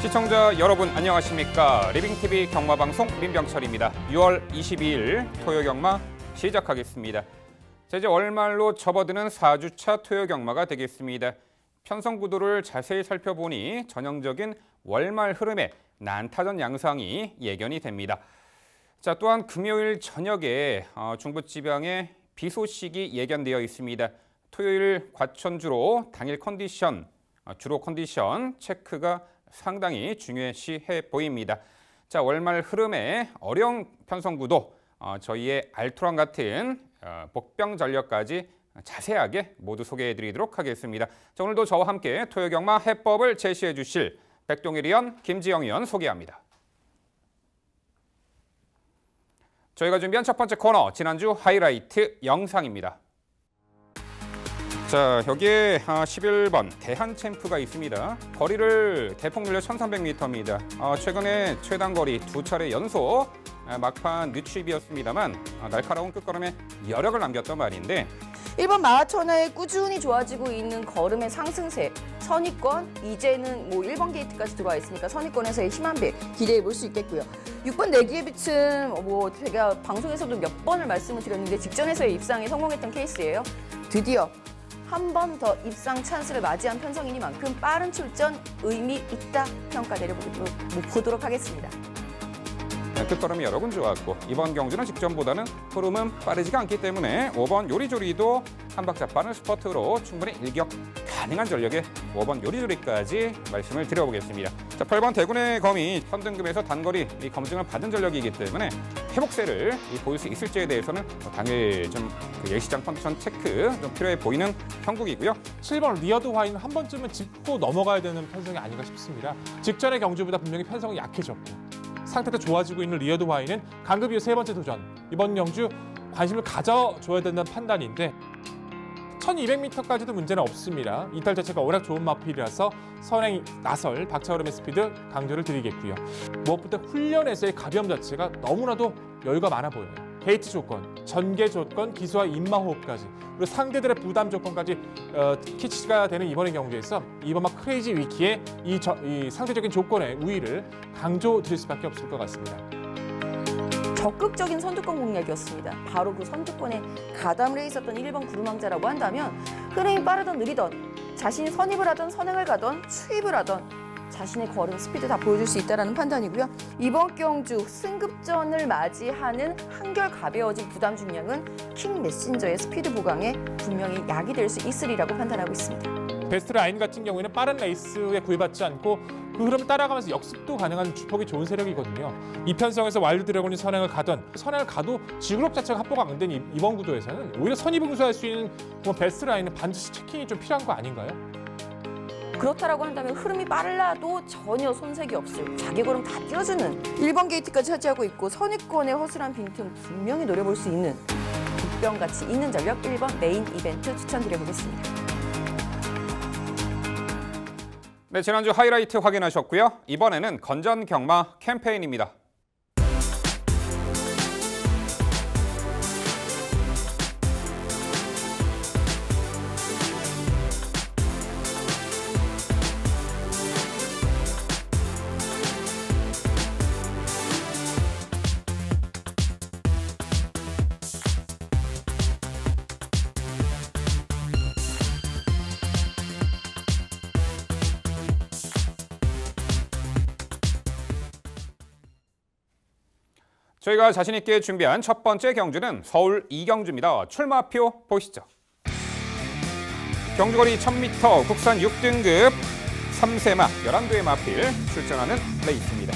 시청자 여러분 안녕하십니까? 리빙TV 경마방송 민병철입니다. 6월 22일 토요 경마 시작하겠습니다. 자, 이제 월말로 접어드는 4주차 토요 경마가 되겠습니다. 편성 구도를 자세히 살펴보니 전형적인 월말 흐름의 난타전 양상이 예견이 됩니다. 자, 또한 금요일 저녁에 중부지방에 비 소식이 예견되어 있습니다. 토요일 과천주로 당일 컨디션, 주로 컨디션 체크가 상당히 중요시해 보입니다. 자, 월말 흐름의 어려운 편성 구도, 저희의 알토란 같은 복병 전략까지 자세하게 모두 소개해 드리도록 하겠습니다. 자, 오늘도 저와 함께 토요 경마 해법을 제시해 주실 백동일 위원, 김지영 위원 소개합니다. 저희가 준비한 첫 번째 코너, 지난주 하이라이트 영상입니다. 자, 여기에 11번 대한챔프가 있습니다. 거리를 대폭 늘려 1300m입니다. 최근에 최단 거리 두 차례 연속 막판 늦추입이었습니다만 날카로운 끝걸음에 여력을 남겼던 말인데 1번 마라토너에 꾸준히 좋아지고 있는 걸음의 상승세, 선입권, 이제는 1번 게이트까지 들어와 있으니까 선입권에서의 힘한 배 기대해 볼 수 있겠고요. 6번 내기의 빛은 제가 방송에서도 몇 번을 말씀을 드렸는데 직전에서의 입상에 성공했던 케이스예요. 드디어 한 번 더 입상 찬스를 맞이한 편성이니만큼 빠른 출전 의미 있다 평가 내려보도록 하겠습니다. 끝걸음이 여러 군 좋았고 이번 경주는 직전보다는 흐름은 빠르지가 않기 때문에 5번 요리조리도 한 박자 빠른 스퍼트로 충분히 일격 가능한 전력의 5번 요리조리까지 말씀을 드려보겠습니다. 자, 8번 대군의 검이 현 등급에서 단거리 검증을 받은 전력이기 때문에 회복세를 보일 수 있을지에 대해서는 당일 좀 예시장 컨디션 체크 좀 필요해 보이는 형국이고요. 7번 리어드 화이는 한 번쯤은 짚고 넘어가야 되는 편성이 아닌가 싶습니다. 직전의 경주보다 분명히 편성이 약해졌고 상태도 좋아지고 있는 리어드 화이는 강급 이후 세 번째 도전, 이번 경주 관심을 가져줘야 된다는 판단인데 1200m까지도 문제는 없습니다. 이탈 자체가 워낙 좋은 마필이라서 선행 나설 박차오름의 스피드 강조를 드리겠고요. 무엇보다 훈련에서의 가벼움 자체가 너무나도 여유가 많아 보여요. 게이트 조건, 전개 조건, 기수와 인마 호흡까지, 그리고 상대들의 부담 조건까지 키치가 되는 이번의 경주에서 이번막 크레이지 위키의 이 상대적인 조건의 우위를 강조드릴 수밖에 없을 것 같습니다. 적극적인 선두권 공략이었습니다. 바로 그 선두권에 가담을 해 있었던 1번 구름왕자라고 한다면 흐름이 빠르던 느리던 자신이 선입을 하던 선행을 가던 수입을 하던 자신의 걸음 스피드 다 보여줄 수 있다는 판단이고요. 이번 경주 승급전을 맞이하는 한결 가벼워진 부담 중량은 킹 메신저의 스피드 보강에 분명히 약이 될 수 있으리라고 판단하고 있습니다. 베스트 라인 같은 경우에는 빠른 레이스에 구애받지 않고 그 흐름을 따라가면서 역습도 가능한 주폭이 좋은 세력이거든요. 이 편성에서 와일드 드래곤이 선행을 가도 지그룹 자체가 합보가 안 된 이번 구도에서는 오히려 선입응수할 수 있는 베스트 라인은 반드시 체킹이 좀 필요한 거 아닌가요? 그렇다라고 한다면 흐름이 빨라도 전혀 손색이 없을 자기 걸음 다 띄워주는 1번 게이트까지 차지하고 있고 선입권의 허술한 빈틈 분명히 노려볼 수 있는 국병같이 있는 전력 1번 메인 이벤트 추천드려보겠습니다. 네, 지난주 하이라이트 확인하셨고요. 이번에는 건전 경마 캠페인입니다. 저희가 자신 있게 준비한 첫 번째 경주는 서울 이경주입니다. 출마표 보시죠. 경주거리 1000m 국산 6등급 3세마 11도의 마필 출전하는 레이스입니다.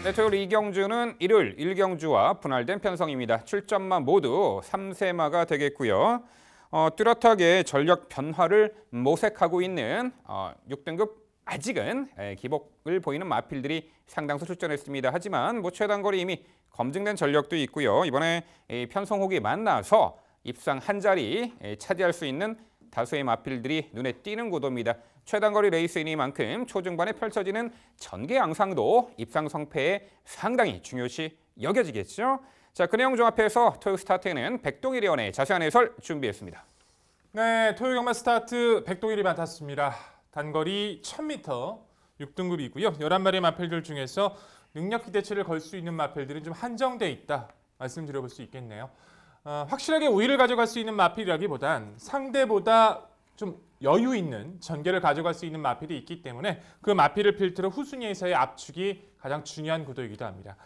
네, 토요일 이경주는 일요일 1경주와 분할된 편성입니다. 출전만 모두 3세마가 되겠고요. 뚜렷하게 전력 변화를 모색하고 있는 6등급 아직은 기복을 보이는 마필들이 상당수 출전했습니다. 하지만 최단거리 이미 검증된 전력도 있고요. 이번에 편성혹이 만나서 입상 한 자리 차지할 수 있는 다수의 마필들이 눈에 띄는 구도입니다. 최단거리 레이스이니만큼 초중반에 펼쳐지는 전개 양상도 입상 성패에 상당히 중요시 여겨지겠죠. 자, 그 내용 종합해서 토요 스타트에는 백동일 위원의 자세한 해설 준비했습니다. 네, 토요 경마 스타트 백동일이 맡았습니다. 단거리 1000m 6등급이고요. 11마리 마필들 중에서 능력 기대치를 걸 수 있는 마필들은 좀 한정돼 있다 말씀드려볼 수 있겠네요. 확실하게 우위를 가져갈 수 있는 마필이라기보단 상대보다 좀 여유 있는 전개를 가져갈 수 있는 마필이 있기 때문에 그 마필을 필두로 후순위에서의 압축이 가장 중요한 구도이기도 합니다.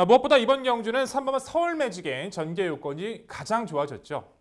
무엇보다 이번 경주는 3번마 서울 매직의 전개 요건이 가장 좋아졌죠.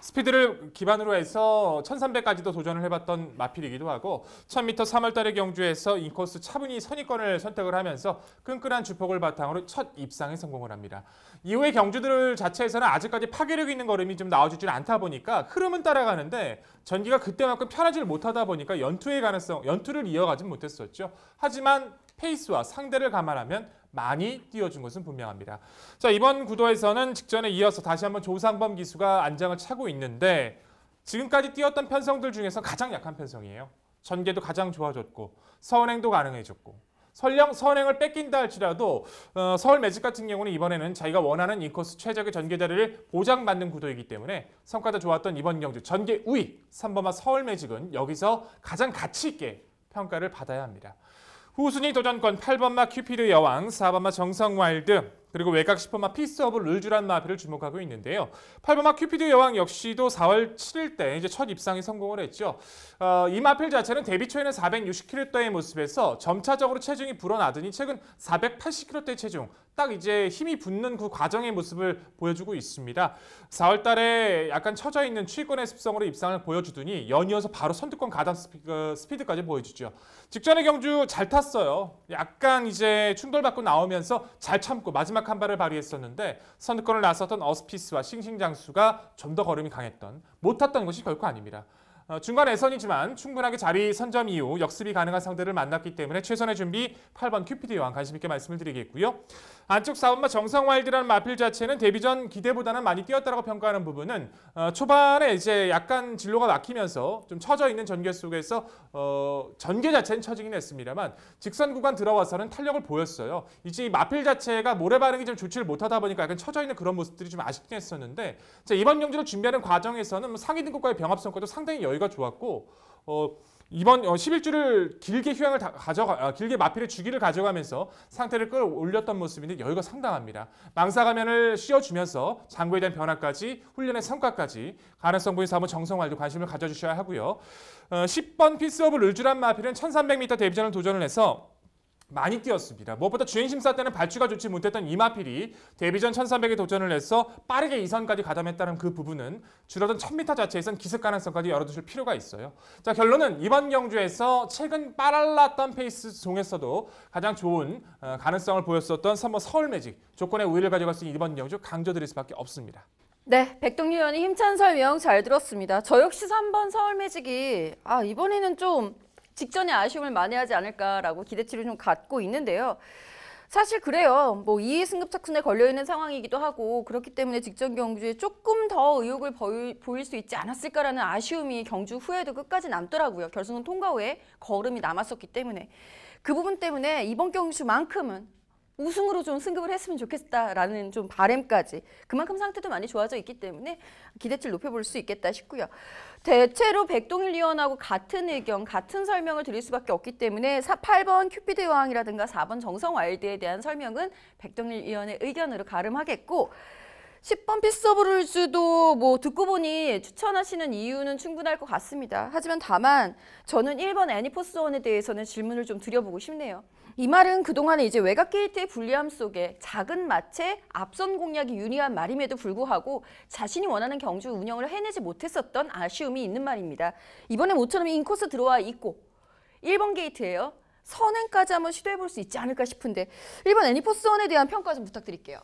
스피드를 기반으로 해서 1300까지도 도전을 해봤던 마필이기도 하고 1000m 3월달의 경주에서 인코스 차분히 선입권을 선택을 하면서 끈끈한 주폭을 바탕으로 첫 입상에 성공을 합니다. 이후의 경주들 자체에서는 아직까지 파괴력 있는 걸음이 좀 나와주질 않다 보니까 흐름은 따라가는데 전기가 그때만큼 편하지를 못하다 보니까 연투를 이어가진 못했었죠. 하지만 페이스와 상대를 감안하면 많이 띄워준 것은 분명합니다. 자, 이번 구도에서는 직전에 이어서 다시 한번 조상범 기수가 안장을 차고 있는데 지금까지 뛰었던 편성들 중에서 가장 약한 편성이에요. 전개도 가장 좋아졌고 서운행도 가능해졌고 설령 서운행을 뺏긴다 할지라도 서울 매직 같은 경우는 이번에는 자기가 원하는 인코스 최적의 전개 자리를 보장받는 구도이기 때문에 성과도 좋았던 이번 경주 전개 우위 3번마 서울 매직은 여기서 가장 가치 있게 평가를 받아야 합니다. 후순위 도전권 8번마 큐피드 여왕, 4번마 정성 와일드, 그리고 외곽 10번마 피스 오브 룰주란 마필을 주목하고 있는데요. 8번마 큐피드 여왕 역시도 4월 7일 때 이제 첫 입상에 성공을 했죠. 이 마필 자체는 데뷔 초에는 460kg대의 모습에서 점차적으로 체중이 불어나더니 최근 480kg대 체중, 딱 이제 힘이 붙는 그 과정의 모습을 보여주고 있습니다. 4월 달에 약간 처져 있는 추위권의 습성으로 입상을 보여주더니 연이어서 바로 선두권 가담 스피드까지 보여주죠. 직전의 경주 잘 탔어요. 약간 이제 충돌받고 나오면서 잘 참고 마지막 한 발을 발휘했었는데 선두권을 나섰던 어스피스와 싱싱장수가 좀 더 걸음이 강했던, 못 탔던 것이 결코 아닙니다. 중간 예선이지만 충분하게 자리 선점 이후 역습이 가능한 상대를 만났기 때문에 최선의 준비 8번 큐피드 여왕 관심 있게 말씀을 드리겠고요. 안쪽 4번마 정성 와일드라는 마필 자체는 데뷔 전 기대보다는 많이 뛰었다고 평가하는 부분은 초반에 이제 약간 진로가 막히면서 좀 처져 있는 전개 속에서 전개 자체는 처지긴 했습니다만 직선 구간 들어와서는 탄력을 보였어요. 이제 이 마필 자체가 모래 반응이 좀 좋지를 못하다 보니까 약간 처져 있는 그런 모습들이 좀 아쉽긴 했었는데 자, 이번 경주를 준비하는 과정에서는 상위 등급과의 병합 성과도 상당히 여유가 좋았고 이번 11주를 길게 휴양을 길게 마필의 주기를 가져가면서 상태를 끌어올렸던 모습인데 여유가 상당합니다. 망사가면을 씌워주면서 장구에 대한 변화까지 훈련의 성과까지 가능성 보인 사무 정성활도 관심을 가져주셔야 하고요. 10번 피스 오브 룰주란 마필은 1300m 데뷔전을 도전을 해서 많이 뛰었습니다. 무엇보다 주행심사 때는 발주가 좋지 못했던 이마필이 데뷔전 1300에 도전을 해서 빠르게 2선까지 가담했다는 그 부분은 줄어든 1000m 자체에선 기습 가능성까지 열어두실 필요가 있어요. 자, 결론은 이번 경주에서 최근 빨랐던 페이스 중에서도 가장 좋은 가능성을 보였었던 3번 서울 매직 조건의 우위를 가져갈 수 있는 이번 경주 강조드릴 수밖에 없습니다. 네, 백동리 의원이 힘찬 설명 잘 들었습니다. 저 역시 3번 서울 매직이 이번에는 좀 직전에 아쉬움을 만회하지 않을까라고 기대치를 좀 갖고 있는데요. 사실 그래요. 뭐 2위 승급 착순에 걸려있는 상황이기도 하고 그렇기 때문에 직전 경주에 조금 더 의욕을 보일 수 있지 않았을까라는 아쉬움이 경주 후에도 끝까지 남더라고요. 결승은 통과 후에 걸음이 남았었기 때문에. 그 부분 때문에 이번 경주만큼은 우승으로 좀 승급을 했으면 좋겠다라는 좀 바람까지 그만큼 상태도 많이 좋아져 있기 때문에 기대치를 높여볼 수 있겠다 싶고요. 대체로 백동일 의원하고 같은 의견, 같은 설명을 드릴 수밖에 없기 때문에 8번 큐피드 여왕이라든가 4번 정성 와일드에 대한 설명은 백동일 의원의 의견으로 가름하겠고 10번 피스 오브 룰즈도 뭐 듣고 보니 추천하시는 이유는 충분할 것 같습니다. 하지만 다만 저는 1번 애니포스원에 대해서는 질문을 좀 드려보고 싶네요. 이 말은 그동안에 이제 외곽 게이트의 불리함 속에 작은 마체 앞선 공략이 유리한 말임에도 불구하고 자신이 원하는 경주 운영을 해내지 못했었던 아쉬움이 있는 말입니다. 이번에 모처럼 인코스 들어와 있고 1번 게이트예요. 선행까지 한번 시도해볼 수 있지 않을까 싶은데 1번 애니포스원에 대한 평가 좀 부탁드릴게요.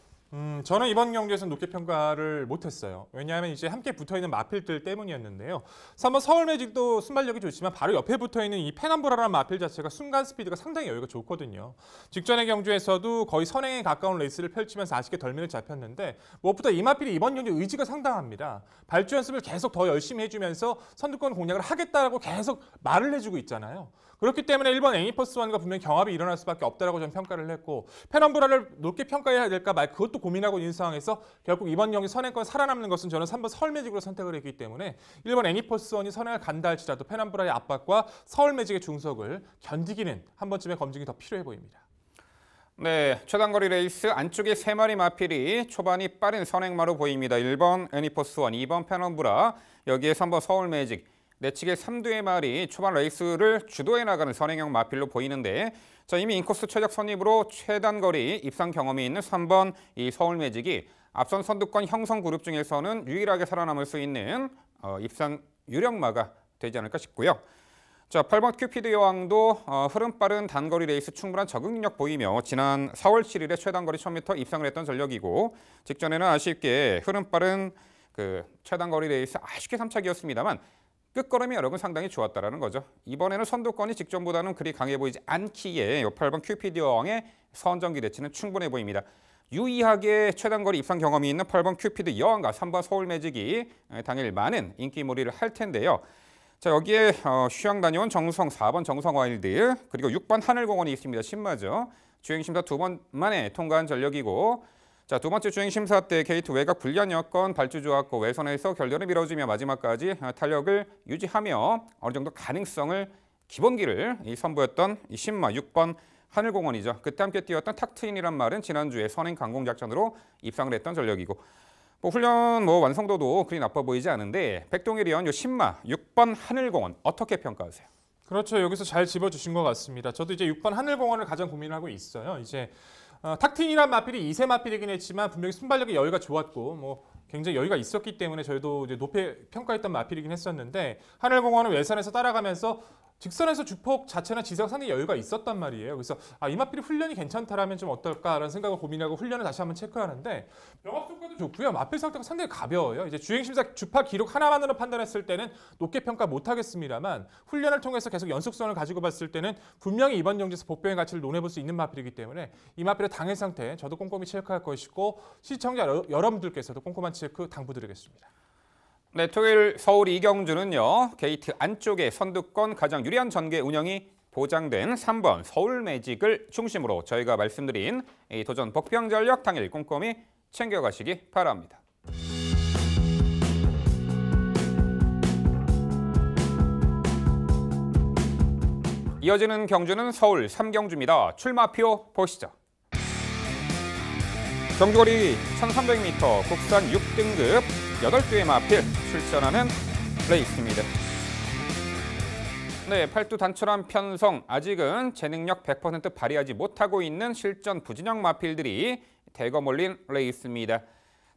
저는 이번 경기에서는 높게 평가를 못했어요. 왜냐하면 이제 함께 붙어있는 마필들 때문이었는데요. 3번 서울 매직도 순발력이 좋지만 바로 옆에 붙어있는 이 페남브라라는 마필 자체가 순간 스피드가 상당히 여유가 좋거든요. 직전의 경주에서도 거의 선행에 가까운 레이스를 펼치면서 아쉽게 덜미를 잡혔는데 무엇보다 이 마필이 이번 경주 의지가 상당합니다. 발주 연습을 계속 더 열심히 해주면서 선두권 공략을 하겠다라고 계속 말을 해주고 있잖아요. 그렇기 때문에 1번 애니퍼스원과 분명히 경합이 일어날 수밖에 없다라고 저는 평가를 했고 페넘브라를 높게 평가해야 될까 말 그것도 고민하고 있는 상황에서 결국 이번 경기 선행권 살아남는 것은 저는 3번 서울매직으로 선택을 했기 때문에 1번 애니포스원이 선행을 간다 할지라도 페남브라의 압박과 서울매직의 중속을 견디기는 한 번쯤의 검증이 더 필요해 보입니다. 네, 최단거리 레이스 안쪽에 3마리 마필이 초반이 빠른 선행마로 보입니다. 1번 애니포스원, 2번 페넘브라, 여기에 3번 서울매직, 내측의 3두의 마리 초반 레이스를 주도해 나가는 선행형 마필로 보이는데 자, 이미 인코스 최적 선입으로 최단거리 입상 경험이 있는 3번 이 서울매직이 앞선 선두권 형성 그룹 중에서는 유일하게 살아남을 수 있는 입상 유력마가 되지 않을까 싶고요. 자, 8번 큐피드 여왕도 흐름 빠른 단거리 레이스 충분한 적응력 보이며 지난 4월 7일에 최단거리 1000m 입상을 했던 전력이고 직전에는 아쉽게 흐름 빠른 그 최단거리 레이스 아쉽게 3착이었습니다만 끝걸음이 여러분 상당히 좋았다라는 거죠. 이번에는 선두권이 직전보다는 그리 강해 보이지 않기에 8번 큐피드 여왕의 선정 기대치는 충분해 보입니다. 유의하게 최단거리 입상 경험이 있는 8번 큐피드 여왕과 3번 서울매직이 당일 많은 인기몰이를 할 텐데요. 자, 여기에 휴양 다녀온 정성 4번 정성와일드 그리고 6번 하늘공원이 있습니다. 신마죠. 주행심사 2번 만에 통과한 전력이고 자, 두 번째 주행심사 때 게이트 외곽 불리한 여건 발주 좋았고 외선에서 결렬을 밀어주며 마지막까지 탄력을 유지하며 어느 정도 가능성을 기본기를 선보였던 이 신마 6번 하늘공원이죠. 그때 함께 뛰었던 탁트인이란 말은 지난주에 선행 강공작전으로 입상을 했던 전력이고 훈련 완성도도 그리 나빠 보이지 않은데 백동일위원 요 신마 6번 하늘공원 어떻게 평가하세요? 그렇죠. 여기서 잘 집어주신 것 같습니다. 저도 이제 6번 하늘공원을 가장 고민을 하고 있어요. 이제 탁틴이란 마필이 2세 마필이긴 했지만 분명히 순발력의 여유가 좋았고 굉장히 여유가 있었기 때문에 저희도 이제 높이 평가했던 마필이긴 했었는데 하늘공원은 외선에서 따라가면서 직선에서 주폭 자체는 지세가 상당히 여유가 있었단 말이에요. 그래서 이 마필이 훈련이 괜찮다라면 좀 어떨까라는 생각을 고민하고 훈련을 다시 한번 체크하는데 영업 성과도 좋고요. 마필 상태가 상당히 가벼워요. 이제 주행심사 주파 기록 하나만으로 판단했을 때는 높게 평가 못하겠습니다만 훈련을 통해서 계속 연속성을 가지고 봤을 때는 분명히 이번 경기에서 복병의 가치를 논해볼 수 있는 마필이기 때문에 이 마필의 당일 상태 저도 꼼꼼히 체크할 것이고 시청자 여러분들께서도 꼼꼼한 체크 당부드리겠습니다. 네, 토요일 서울 이경주는요. 게이트 안쪽에 선두권 가장 유리한 전개 운영이 보장된 3번 서울매직을 중심으로 저희가 말씀드린 이 도전 복병 전력 당일 꼼꼼히 챙겨가시기 바랍니다. 이어지는 경주는 서울 3경주입니다. 출마표 보시죠. 경주거리 1300m 국산 6등급 8두의 마필 출전하는 레이스입니다. 네, 팔두 단촐한 편성, 아직은 재능력 100% 발휘하지 못하고 있는 실전 부진형 마필들이 대거 몰린 레이스입니다.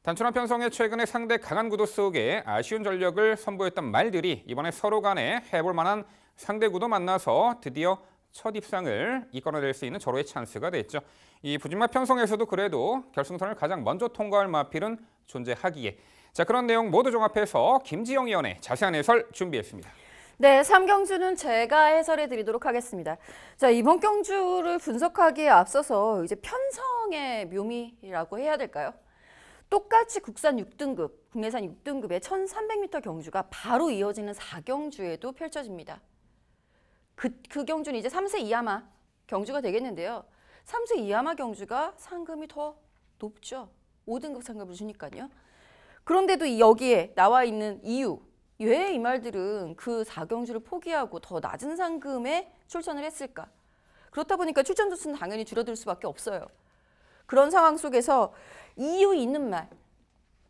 단촐한 편성에 최근에 상대 강한 구도 속에 아쉬운 전력을 선보였던 말들이 이번에 서로 간에 해볼 만한 상대 구도 만나서 드디어 첫 입상을 이끌어낼 수 있는 절호의 찬스가 됐죠. 이 부진마 편성에서도 그래도 결승선을 가장 먼저 통과할 마필은 존재하기에 자, 그런 내용 모두 종합해서 김지영 위원의 자세한 해설 준비했습니다. 네, 3경주는 제가 해설해 드리도록 하겠습니다. 자, 이번 경주를 분석하기에 앞서서 이제 편성의 묘미라고 해야 될까요? 똑같이 국산 6등급, 국내산 6등급의 1300m 경주가 바로 이어지는 4경주에도 펼쳐집니다. 그 경주는 이제 3세 이하마 경주가 되겠는데요. 3세 이하마 경주가 상금이 더 높죠. 5등급 상금을 주니까요. 그런데도 여기에 나와 있는 이유, 왜 이 말들은 그 4경주를 포기하고 더 낮은 상금에 출전을 했을까? 그렇다 보니까 출전 두수는 당연히 줄어들 수밖에 없어요. 그런 상황 속에서 이유 있는 말,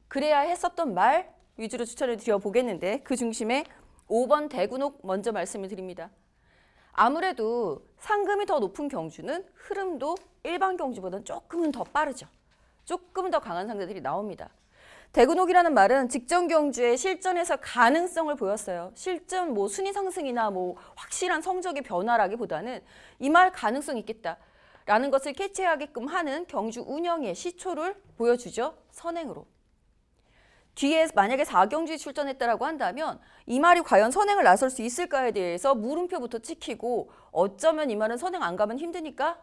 그래야 했었던 말 위주로 추천을 드려보겠는데 그 중심에 5번 대군옥 먼저 말씀을 드립니다. 아무래도 상금이 더 높은 경주는 흐름도 일반 경주보다는 조금은 더 빠르죠. 조금 더 강한 상대들이 나옵니다. 대군옥이라는 말은 직전 경주에 실전에서 가능성을 보였어요. 실전 순위 상승이나 확실한 성적의 변화라기보다는 이 말 가능성 있겠다라는 것을 캐치하게끔 하는 경주 운영의 시초를 보여주죠. 선행으로. 뒤에 만약에 4경주에 출전했다라고 한다면 이 말이 과연 선행을 나설 수 있을까에 대해서 물음표부터 찍히고 어쩌면 이 말은 선행 안 가면 힘드니까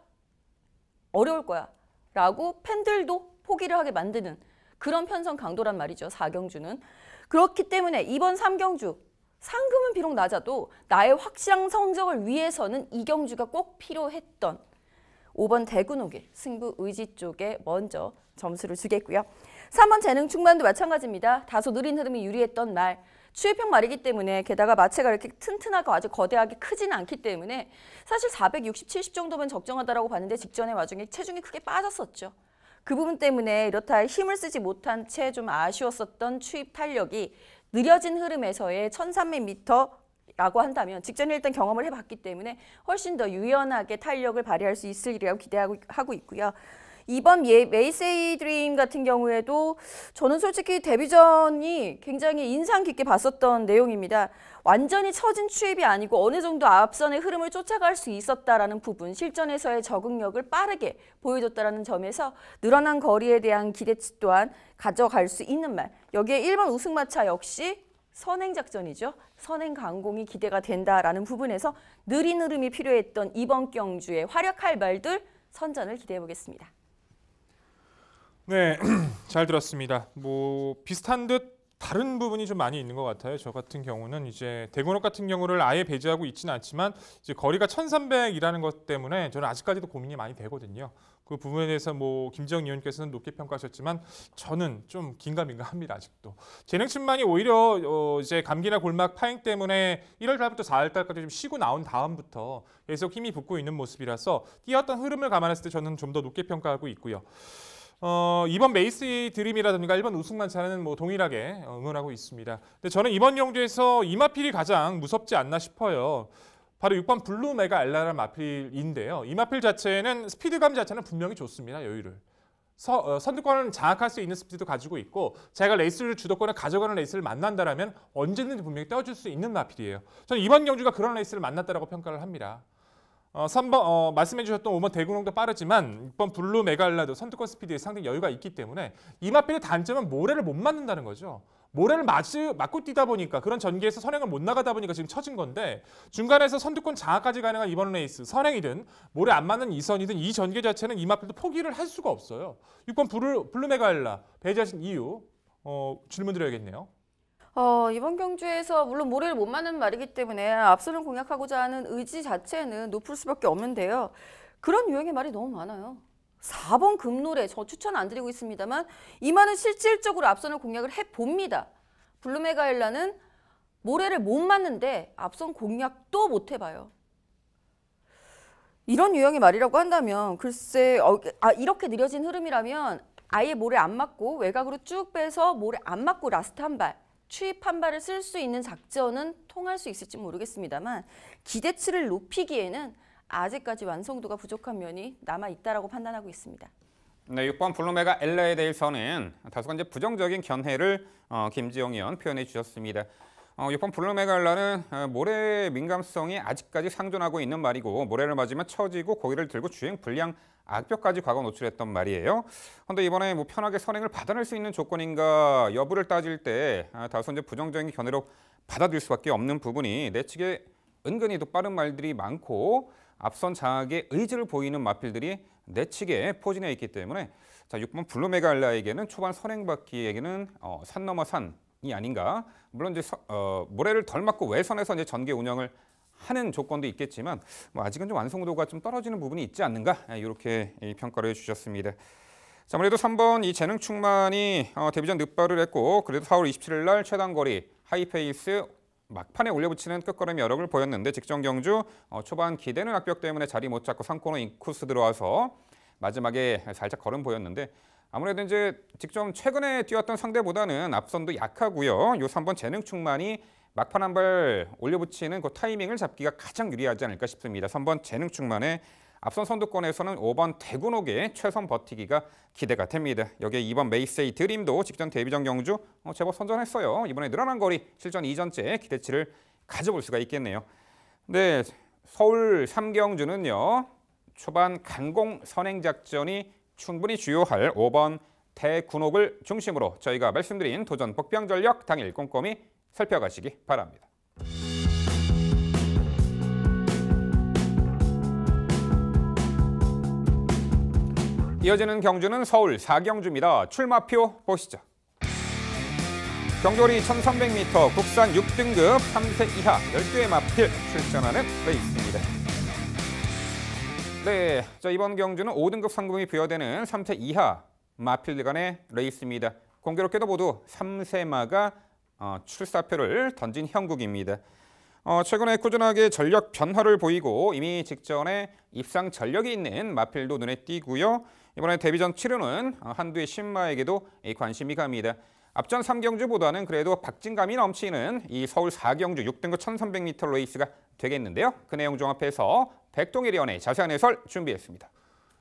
어려울 거야 라고 팬들도 포기를 하게 만드는 그런 편성 강도란 말이죠. 4경주는. 그렇기 때문에 이번 3경주 상금은 비록 낮아도 나의 확실한 성적을 위해서는 이 경주가 꼭 필요했던 5번 대군옥의 승부 의지 쪽에 먼저 점수를 주겠고요. 3번 재능 충만도 마찬가지입니다. 다소 느린 흐름이 유리했던 말. 추입형 말이기 때문에 게다가 마체가 이렇게 튼튼하고 아주 거대하게 크지는 않기 때문에 사실 460, 70 정도면 적정하다라고 봤는데 직전에 와중에 체중이 크게 빠졌었죠. 그 부분 때문에 이렇다 힘을 쓰지 못한 채 좀 아쉬웠었던 추입 탄력이 느려진 흐름에서의 1300m라고 한다면 직전에 일단 경험을 해봤기 때문에 훨씬 더 유연하게 탄력을 발휘할 수 있으리라고 기대하고 있고요. 이번 메이세이 드림 같은 경우에도 저는 솔직히 데뷔전이 굉장히 인상 깊게 봤었던 내용입니다. 완전히 처진 추입이 아니고 어느 정도 앞선의 흐름을 쫓아갈 수 있었다라는 부분, 실전에서의 적응력을 빠르게 보여줬다라는 점에서 늘어난 거리에 대한 기대치 또한 가져갈 수 있는 말. 여기에 1번 우승마차 역시 선행작전이죠. 선행강공이 기대가 된다라는 부분에서 느린 흐름이 필요했던 이번 경주에 활약할 말들 선전을 기대해보겠습니다. 네, 잘 들었습니다. 뭐 비슷한 듯 다른 부분이 좀 많이 있는 것 같아요. 저 같은 경우는 이제 대군옥 같은 경우를 아예 배제하고 있지는 않지만 이제 거리가 1300이라는 것 때문에 저는 아직까지도 고민이 많이 되거든요. 그 부분에 대해서 뭐 김지영 의원께서는 높게 평가하셨지만 저는 좀 긴가민가합니다. 아직도 재능 충만이 오히려 이제 감기나 골막 파행 때문에 1월 달부터 4월 달까지 좀 쉬고 나온 다음부터 계속 힘이 붙고 있는 모습이라서 뛰었던 흐름을 감안했을 때 저는 좀 더 높게 평가하고 있고요. 이번 메이시 드림이라든가 1번 우승만차는 뭐 동일하게 응원하고 있습니다. 근데 저는 이번 경주에서 이 마필이 가장 무섭지 않나 싶어요. 바로 6번 블루 메가 엘라라는 마필인데요. 이 마필 자체는 스피드감 자체는 분명히 좋습니다. 여유를. 선두권을 장악할 수 있는 스피드도 가지고 있고 제가 레이스를 주도권을 가져가는 레이스를 만난다라면 언제든지 분명히 떼어줄 수 있는 마필이에요. 저는 이번 경주가 그런 레이스를 만났다라고 평가를 합니다. 3번 말씀해 주셨던 5번 대군홍도 빠르지만 6번 블루 메갈라도 선두권 스피드에 상당히 여유가 있기 때문에 이 마필의 단점은 모래를 못 맞는다는 거죠. 모래를 맞고 뛰다 보니까 그런 전개에서 선행을 못 나가다 보니까 지금 처진 건데 중간에서 선두권 장악까지 가능한 이번 레이스 선행이든 모래 안 맞는 이선이든 이 전개 자체는 이 마필도 포기를 할 수가 없어요. 6번 블루 메갈라 배제하신 이유 질문 드려야겠네요. 이번 경주에서 물론 모래를 못 맞는 말이기 때문에 앞선을 공략하고자 하는 의지 자체는 높을 수밖에 없는데요. 그런 유형의 말이 너무 많아요. 4번 금노래 저 추천 안 드리고 있습니다만 이 말은 실질적으로 앞선을 공략을 해봅니다. 블루메가일라는 모래를 못 맞는데 앞선 공략도 못 해봐요. 이런 유형의 말이라고 한다면 글쎄 이렇게 느려진 흐름이라면 아예 모래 안 맞고 외곽으로 쭉 빼서 모래 안 맞고 라스트 한 발 추입 한 발을 쓸 수 있는 작전은 통할 수 있을지 모르겠습니다만 기대치를 높이기에는 아직까지 완성도가 부족한 면이 남아있다라고 판단하고 있습니다. 네, 6번 블루메가 엘라에 대해서는 다소 이제 부정적인 견해를 김지영 의원 표현해 주셨습니다. 6번 블루메가 엘라는 모래 민감성이 아직까지 상존하고 있는 말이고 모래를 맞으면 처지고 고기를 들고 주행 불량 악벽까지 과거 노출했던 말이에요. 그런데 이번에 뭐 편하게 선행을 받아낼 수 있는 조건인가 여부를 따질 때 다소 이제 부정적인 견해로 받아들일 수밖에 없는 부분이 내측에 은근히 도 빠른 말들이 많고 앞선 장악의 의지를 보이는 마필들이 내측에 포진해 있기 때문에 자 6번 블루메갈라에게는 초반 선행받기에게는 산 넘어 산이 아닌가. 물론 이제 모래를 덜 맞고 외선에서 이제 전개 운영을 하는 조건도 있겠지만 뭐 아직은 좀 완성도가 좀 떨어지는 부분이 있지 않는가 이렇게 평가를 해주셨습니다. 자, 아무래도 3번 이 재능 충만이 데뷔전 늦발을 했고 그래도 4월 27일 날 최단 거리 하이페이스 막판에 올려붙이는 끝걸음이 여러 걸 보였는데 직전 경주 초반 기대는 악벽 때문에 자리 못 잡고 3코너 인코스 들어와서 마지막에 살짝 걸음 보였는데 아무래도 이제 직전 최근에 뛰었던 상대보다는 앞선도 약하고요. 요 3번 재능 충만이 막판 한 발 올려붙이는 그 타이밍을 잡기가 가장 유리하지 않을까 싶습니다. 3번 재능 충만의 앞선 선두권에서는 5번 대군옥의 최선 버티기가 기대가 됩니다. 여기에 2번 메이세이 드림도 직전 데뷔전 경주 제법 선전했어요. 이번에 늘어난 거리 실전 이전째 기대치를 가져볼 수가 있겠네요. 네, 서울 3경주는요. 초반 강공 선행 작전이 충분히 주요할 5번 대군옥을 중심으로 저희가 말씀드린 도전 복병 전력 당일 꼼꼼히 살펴가시기 바랍니다. 이어지는 경주는 서울 4경주입니다. 출마표 보시죠. 경거리 1300m 국산 6등급 3세 이하 12회 마필 출전하는 레이스입니다. 네, 자, 이번 경주는 5등급 상금이 부여되는 3세 이하 마필드 간의 레이스입니다. 공교롭게도 모두 3세마가 출사표를 던진 형국입니다. 최근에 꾸준하게 전력 변화를 보이고 이미 직전에 입상 전력이 있는 마필도 눈에 띄고요. 이번에 데뷔전 치르는 한두의 신마에게도 관심이 갑니다. 앞전 3경주보다는 그래도 박진감이 넘치는 이 서울 4경주 6등급 1300m 레이스가 되겠는데요. 그 내용 종합해서 백동일 위원의 자세한 해설 준비했습니다.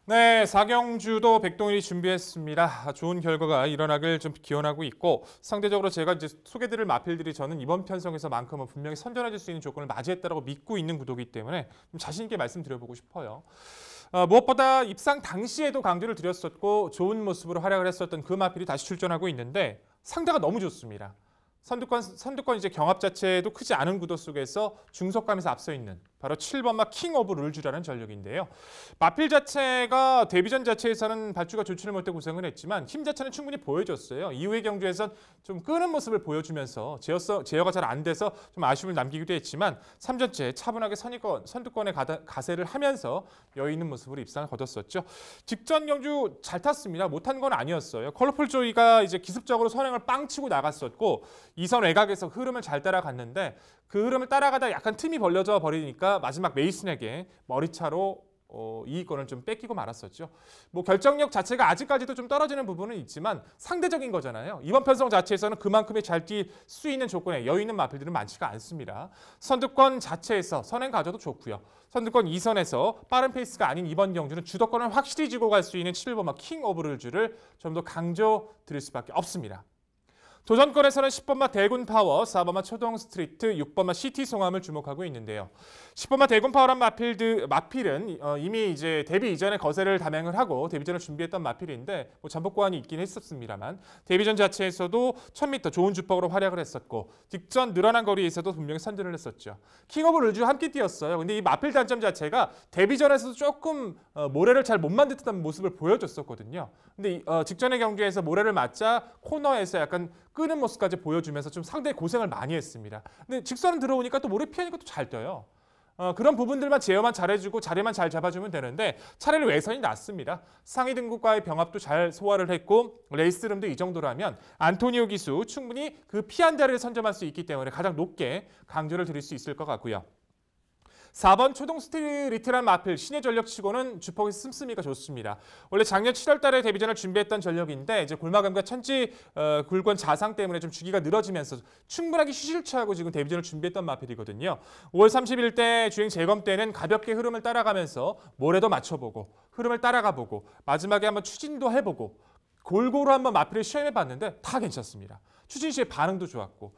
네, 4경주도 백동일이 준비했습니다. 좋은 결과가 일어나길 좀 기원하고 있고 상대적으로 제가 이제 소개드릴 마필들이 저는 이번 편성에서만큼은 분명히 선전해줄 수 있는 조건을 맞이했다고 믿고 있는 구도이기 때문에 좀 자신 있게 말씀드려보고 싶어요. 무엇보다 입상 당시에도 강조를 드렸었고 좋은 모습으로 활약을 했었던 그 마필이 다시 출전하고 있는데 상대가 너무 좋습니다. 선두권 이제 경합 자체도 크지 않은 구도 속에서 중속감에서 앞서 있는 바로 7번마 킹 오브 룰즈라는 전력인데요. 마필 자체가 데뷔전 자체에서는 발주가 좋지를 못해 고생을 했지만 힘 자체는 충분히 보여줬어요. 이후의 경주에선 좀 끄는 모습을 보여주면서 제어가 잘 안 돼서 좀 아쉬움을 남기기도 했지만 3전째 차분하게 선두권에 가세를 하면서 여유 있는 모습으로 입상을 거뒀었죠. 직전 경주 잘 탔습니다. 못한 건 아니었어요. 컬러풀 조이가 이제 기습적으로 선행을 빵 치고 나갔었고 2선 외곽에서 흐름을 잘 따라갔는데 그 흐름을 따라가다 약간 틈이 벌려져 버리니까 마지막 메이슨에게 머리차로 이익권을 좀 뺏기고 말았었죠. 뭐 결정력 자체가 아직까지도 좀 떨어지는 부분은 있지만 상대적인 거잖아요. 이번 편성 자체에서는 그만큼의 잘 뛸 수 있는 조건에 여유 있는 마필들은 많지가 않습니다. 선두권 자체에서 선행 가져도 좋고요. 선두권 2선에서 빠른 페이스가 아닌 이번 경주는 주도권을 확실히 쥐고 갈 수 있는 7번마 킹 오브 룰즈를 좀 더 강조 드릴 수밖에 없습니다. 도전권에서는 10번마 대군 파워, 4번마 초동 스트리트, 6번마 시티 송암을 주목하고 있는데요. 10번마 대군 파워란 마필은 이미 이제 데뷔 이전에 거세를 담행을 하고 데뷔전을 준비했던 마필인데 뭐 잠복 고환이 있긴 했었습니다만 데뷔전 자체에서도 1000m 좋은 주폭으로 활약을 했었고 직전 늘어난 거리에서도 분명히 선전을 했었죠. 킹 오브 룰즈 함께 뛰었어요. 근데 이 마필 단점 자체가 데뷔전에서도 조금 모래를 잘 못 만든 모습을 보여줬었거든요. 근데 직전의 경기에서 모래를 맞자 코너에서 약간 끄는 모습까지 보여주면서 좀 상당히 고생을 많이 했습니다. 근데 직선은 들어오니까 또 모래 피하니까 또 잘 떠요. 그런 부분들만 제어만 잘해주고 자리만 잘 잡아주면 되는데 차라리 외선이 낫습니다. 상위 등급과의 병합도 잘 소화를 했고 레이스룸도 이 정도라면 안토니오 기수 충분히 그 피한 자리를 선점할 수 있기 때문에 가장 높게 강조를 드릴 수 있을 것 같고요. 4번 초동 스트리트란 마필 신의 전력치고는 주폭에서 씀씀이가 좋습니다. 원래 작년 7월 달에 데뷔전을 준비했던 전력인데 이제 골마감과 천지 굴권 자상 때문에 좀 주기가 늘어지면서 충분하게 휴식을 취하고 지금 데뷔전을 준비했던 마필이거든요. 5월 30일 때 주행 재검 때는 가볍게 흐름을 따라가면서 모래도 맞춰보고 흐름을 따라가보고 마지막에 한번 추진도 해보고 골고루 한번 마필을 시험해봤는데 다 괜찮습니다. 추진 시의 반응도 좋았고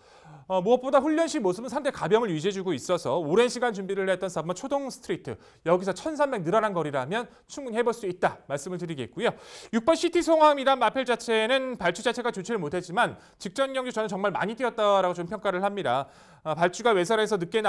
무엇보다 훈련 시 모습은 상당히 가벼움을 유지해주고 있어서 오랜 시간 준비를 했던 4번 초동 스트리트 여기서 1300 늘어난 거리라면 충분히 해볼 수 있다 말씀을 드리겠고요. 6번 시티 송암이란 마필 자체는 발주 자체가 좋지를 못했지만 직전 경기 저는 정말 많이 뛰었다라고 좀 평가를 합니다. 발주가 외선에서 늦게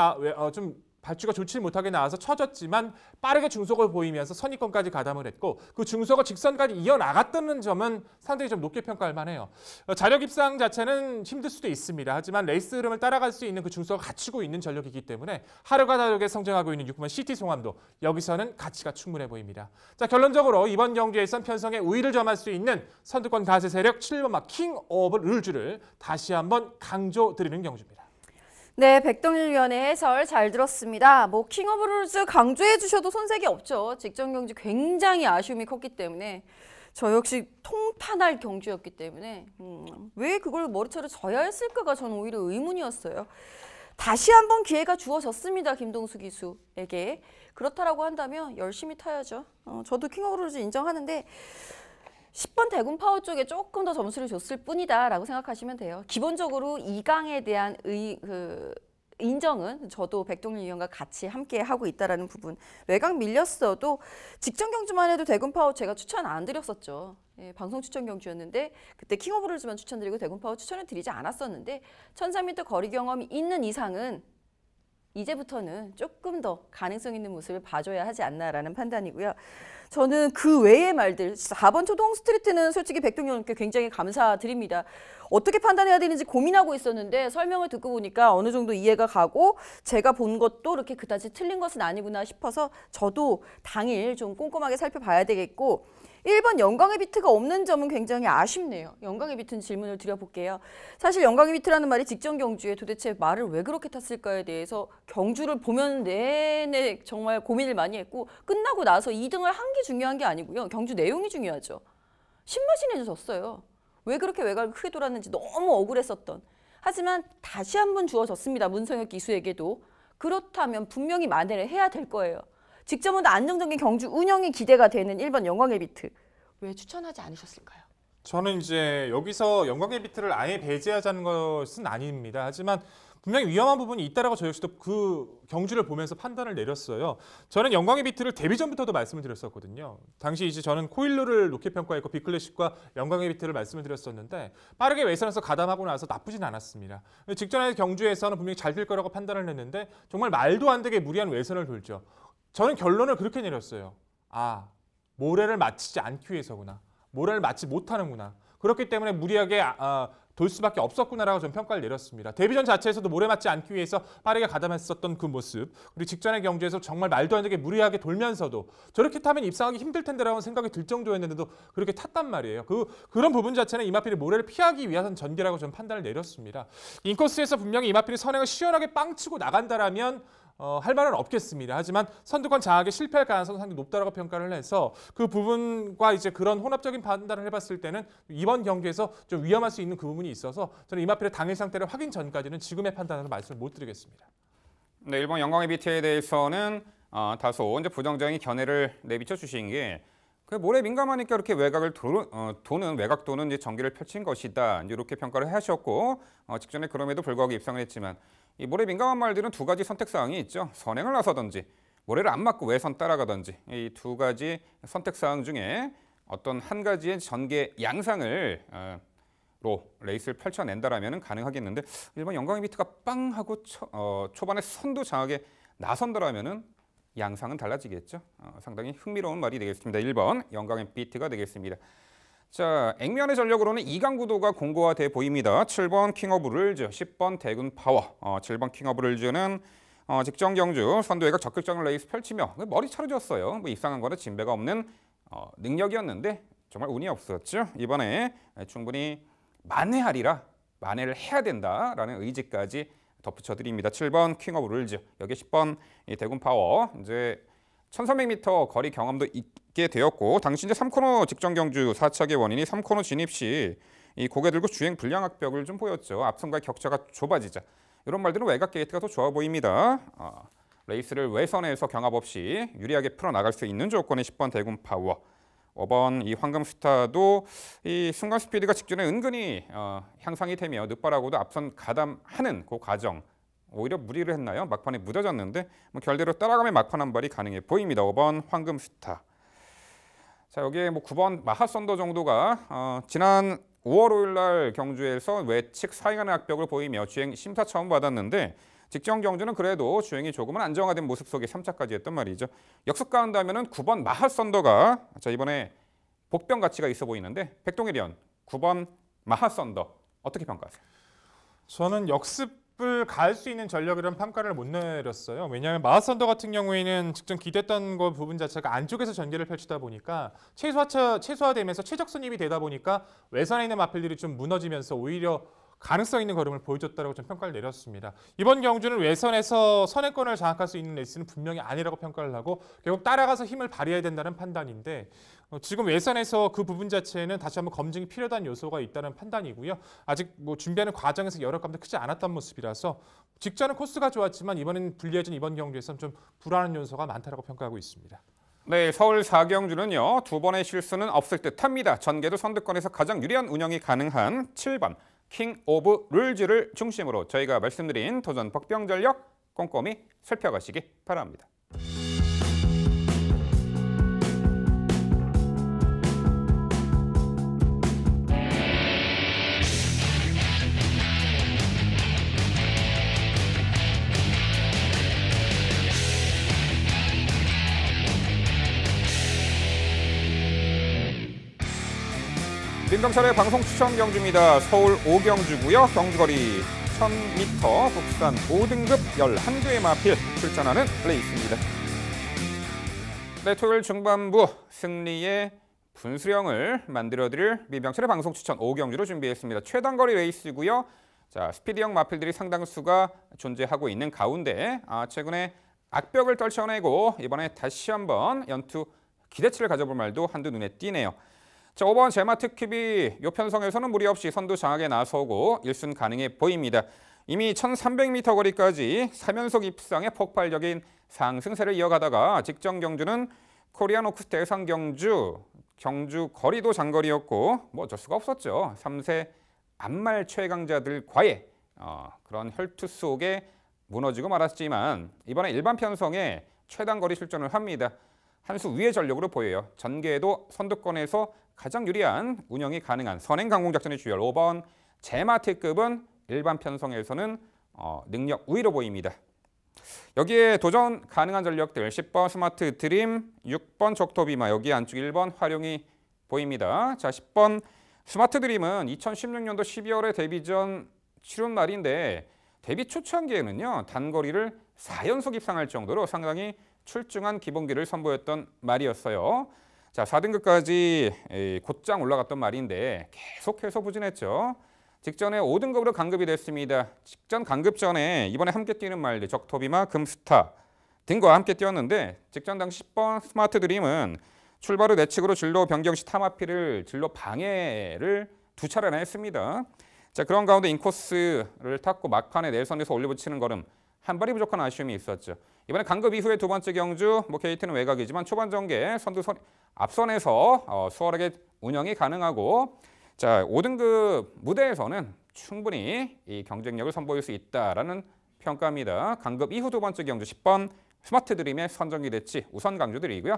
발주가 좋지 못하게 나와서 처졌지만 빠르게 중속을 보이면서 선입권까지 가담을 했고 그 중속을 직선까지 이어나갔다는 점은 상당히 좀 높게 평가할 만해요. 자력 입상 자체는 힘들 수도 있습니다. 하지만 레이스 흐름을 따라갈 수 있는 그 중속을 갖추고 있는 전력이기 때문에 하루가 다르게 성장하고 있는 6번 시티 송암도 여기서는 가치가 충분해 보입니다. 자, 결론적으로 이번 경기에선 편성에 우위를 점할 수 있는 선두권 가세 세력 7번마 킹 오브 룰즈를 다시 한번 강조드리는 경주입니다. 네, 백동일 위원의 해설 잘 들었습니다. 뭐 킹 오브 룰즈 강조해 주셔도 손색이 없죠. 직전 경주 굉장히 아쉬움이 컸기 때문에 저 역시 통탄할 경주였기 때문에 왜 그걸 머리차를 져야 했을까가 저는 오히려 의문이었어요. 다시 한번 기회가 주어졌습니다. 김동수 기수에게. 그렇다라고 한다면 열심히 타야죠. 저도 킹 오브 룰즈 인정하는데 10번 대군 파워 쪽에 조금 더 점수를 줬을 뿐이다 라고 생각하시면 돼요. 기본적으로 2강에 대한 인정은 저도 백동일 위원과 같이 함께 하고 있다라는 부분. 외곽 밀렸어도 직전 경주만 해도 대군 파워 제가 추천 안 드렸었죠. 예, 방송 추천 경주였는데 그때 킹 오브 룰즈만 추천드리고 대군 파워 추천을 드리지 않았었는데 1300m 거리 경험이 있는 이상은 이제부터는 조금 더 가능성 있는 모습을 봐줘야 하지 않나라는 판단이고요. 저는 그 외의 말들, 4번 초동 스트리트는 솔직히 백동영께 굉장히 감사드립니다. 어떻게 판단해야 되는지 고민하고 있었는데 설명을 듣고 보니까 어느 정도 이해가 가고 제가 본 것도 이렇게 그다지 틀린 것은 아니구나 싶어서 저도 당일 좀 꼼꼼하게 살펴봐야 되겠고 1번 영광의 비트가 없는 점은 굉장히 아쉽네요. 영광의 비트는 질문을 드려볼게요. 사실 영광의 비트라는 말이 직전 경주에 도대체 말을 왜 그렇게 탔을까에 대해서 경주를 보면 내내 정말 고민을 많이 했고 끝나고 나서 2등을 한 게 중요한 게 아니고요. 경주 내용이 중요하죠. 신마신에서 졌어요. 왜 그렇게 외곽을 크게 돌았는지 너무 억울했었던. 하지만 다시 한번 주어졌습니다. 문성혁 기수에게도. 그렇다면 분명히 만회를 해야 될 거예요. 직전보다 안정적인 경주 운영이 기대가 되는 1번 영광의 비트. 왜 추천하지 않으셨을까요? 저는 이제 여기서 영광의 비트를 아예 배제하자는 것은 아닙니다. 하지만 분명히 위험한 부분이 있다라고 저 역시도 그 경주를 보면서 판단을 내렸어요. 저는 영광의 비트를 데뷔 전부터도 말씀을 드렸었거든요. 당시 이제 저는 코일로를 높게 평가했고 빅클래식과 영광의 비트를 말씀을 드렸었는데 빠르게 외선에서 가담하고 나서 나쁘진 않았습니다. 직전의 경주에서는 분명히 잘 될 거라고 판단을 했는데 정말 말도 안 되게 무리한 외선을 돌죠. 저는 결론을 그렇게 내렸어요. 아, 모래를 맞추지 않기 위해서구나. 모래를 맞지 못하는구나. 그렇기 때문에 무리하게 돌 수밖에 없었구나라고 저는 평가를 내렸습니다. 데뷔전 자체에서도 모래 맞지 않기 위해서 빠르게 가담했었던 그 모습, 그리고 직전의 경주에서 정말 말도 안 되게 무리하게 돌면서도 저렇게 타면 입상하기 힘들 텐데라는 생각이 들 정도였는데도 그렇게 탔단 말이에요. 그런 부분 자체는 이마필이 모래를 피하기 위한 전개라고 저는 판단을 내렸습니다. 인코스에서 분명히 이마필이 선행을 시원하게 빵치고 나간다라면 할 말은 없겠습니다. 하지만 선두권 장악에 실패할 가능성이 상당히 높다라고 평가를 해서 그 부분과 이제 그런 혼합적인 판단을 해봤을 때는 이번 경기에서 좀 위험할 수 있는 그 부분이 있어서 저는 이마필의 당일 상태를 확인 전까지는 지금의 판단으로 말씀을 못 드리겠습니다. 네, 일본 영광의 비트에 대해서는 다소 이제 부정적인 견해를 내비쳐 주신 게 그 모래 민감하니까 이렇게 외곽을 도는 외곽 도는 이제 전개를 펼친 것이다. 이제 이렇게 평가를 하셨고 직전에 그럼에도 불구하고 입상을 했지만 이 모래 민감한 말들은 두 가지 선택 사항이 있죠. 선행을 나서든지 모래를 안 맞고 외선 따라가든지 이 두 가지 선택 사항 중에 어떤 한 가지의 전개 양상을 로 레이스를 펼쳐낸다라면 가능하겠는데 일본 영광의 비트가 빵 하고 초반에 선두 장악에 나선다라면은 양상은 달라지겠죠. 상당히 흥미로운 말이 되겠습니다. 1번 영광의 비트가 되겠습니다. 자, 액면의 전력으로는 2강 구도가 공고화돼 보입니다. 7번 킹 오브 룰즈, 10번 대군 파워. 7번 킹 오브 룰즈는 직전 경주 선두 외곽 적극적인 레이스 펼치며 머리 차려졌어요. 뭐 입상한 거는 진배가 없는 능력이었는데 정말 운이 없었죠. 이번에 충분히 만회하리라, 만회를 해야 된다라는 의지까지 덧붙여 드립니다. 7번 킹 오브 룰즈, 여기 10번 이 대군 파워. 이제 1300m 거리 경험도 있게 되었고 당시 이제 3코너 직전 경주 4착의 원인이 3코너 진입 시 이 고개 들고 주행 불량 악벽을 좀 보였죠. 앞선과의 격차가 좁아지자. 이런 말들은 외곽 게이트가 더 좋아 보입니다. 레이스를 외선에서 경합 없이 유리하게 풀어나갈 수 있는 조건의 10번 대군 파워. 5번 이 황금 스타도 이 순간 스피드가 직전에 은근히 향상이 되며 늦바라고도 앞선 가담하는 그 과정 오히려 무리를 했나요? 막판에 무뎌졌는데 뭐 결대로 따라가면 막판 한 발이 가능해 보입니다. 5번 황금 스타. 자, 여기에 뭐 9번 마하선더 정도가 지난 5월 5일 날 경주에서 외측 사이간의 악벽을 보이며 주행 심사 처음 받았는데 직전 경주는 그래도 주행이 조금은 안정화된 모습 속에 3차까지 했단 말이죠. 역습가 한다면은 9번 마하선더가 자 이번에 복병 가치가 있어 보이는데 백동일위원 9번 마하선더 어떻게 평가하세요? 저는 역습을 가할 수 있는 전력이라는 평가를 못 내렸어요. 왜냐하면 마하선더 같은 경우에는 직전 기대했던 거 부분 자체가 안쪽에서 전개를 펼치다 보니까 최소화되면서 최적 선입이 되다 보니까 외선에 있는 마필들이 좀 무너지면서 오히려 가능성 있는 걸음을 보여줬다고 좀 평가를 내렸습니다. 이번 경주는 외선에서 선행권을 장악할 수 있는 레이스는 분명히 아니라고 평가를 하고 결국 따라가서 힘을 발휘해야 된다는 판단인데 지금 외선에서 그 부분 자체는 다시 한번 검증이 필요한 요소가 있다는 판단이고요. 아직 뭐 준비하는 과정에서 여력감도 크지 않았던 모습이라서 직전은 코스가 좋았지만 이번엔 불리해진 이번 경주에서는 좀 불안한 요소가 많다고 평가하고 있습니다. 네, 서울 4경주는요. 두 번의 실수는 없을 듯합니다. 전개도 선두권에서 가장 유리한 운영이 가능한 7번 킹 오브 룰즈를 중심으로 저희가 말씀드린 도전 복병 전력 꼼꼼히 살펴가시기 바랍니다. 민병철의 방송 추천 경주입니다. 서울 5경주고요. 경주거리 1000m, 국산 5등급 11개의 마필 출전하는 레이스입니다. 네, 토요일 중반부 승리의 분수령을 만들어드릴 민병철의 방송 추천 5경주로 준비했습니다. 최단거리 레이스고요. 자, 스피드형 마필들이 상당수가 존재하고 있는 가운데 최근에 악벽을 떨쳐내고 이번에 다시 한번 연투 기대치를 가져볼 말도 한두 눈에 띄네요. 자, 5번 제마 특급이 요 편성에서는 무리 없이 선두 장악에 나서고 1순 가능해 보입니다. 이미 1300m 거리까지 3연속 입상의 폭발적인 상승세를 이어가다가 직전 경주는 코리안 오크 대상 경주 거리도 장거리였고 뭐 어쩔 수가 없었죠. 3세 안말 최강자들과의 그런 혈투 속에 무너지고 말았지만 이번에 일반 편성에 최단거리 출전을 합니다. 한 수 위의 전력으로 보여요. 전개에도 선두권에서 가장 유리한 운영이 가능한 선행 강공작전의 주열 5번 제마트급은 일반 편성에서는 능력 우위로 보입니다. 여기에 도전 가능한 전력들 10번 스마트 드림, 6번 적토비마, 여기 안쪽 1번 활용이 보입니다. 자, 10번 스마트 드림은 2016년도 12월에 데뷔전 치른 날인데 데뷔 초창기에는요 단거리를 4연속 입상할 정도로 상당히 출중한 기본기를 선보였던 말이었어요. 자, 4등급까지 곧장 올라갔던 말인데 계속해서 부진했죠. 직전에 5등급으로 강급이 됐습니다. 직전 강급 전에 이번에 함께 뛰는 말들 적토비마, 금스타 등과 함께 뛰었는데 직전 당시 10번 스마트 드림은 출발 후 내측으로 진로 변경 시 타마피를 진로 방해를 2차례나 했습니다. 자, 그런 가운데 인코스를 탔고 막판에 내선에서 올려붙이는 걸음 한 발이 부족한 아쉬움이 있었죠. 이번에 강급 이후에 두 번째 경주 게이트는 외곽이지만 초반 전개 선두 앞선에서 수월하게 운영이 가능하고 자, 5등급 무대에서는 충분히 이 경쟁력을 선보일 수 있다라는 평가입니다. 강급 이후 두 번째 경주 10번 스마트 드림의 선정기 대치 우선 강조드리고요.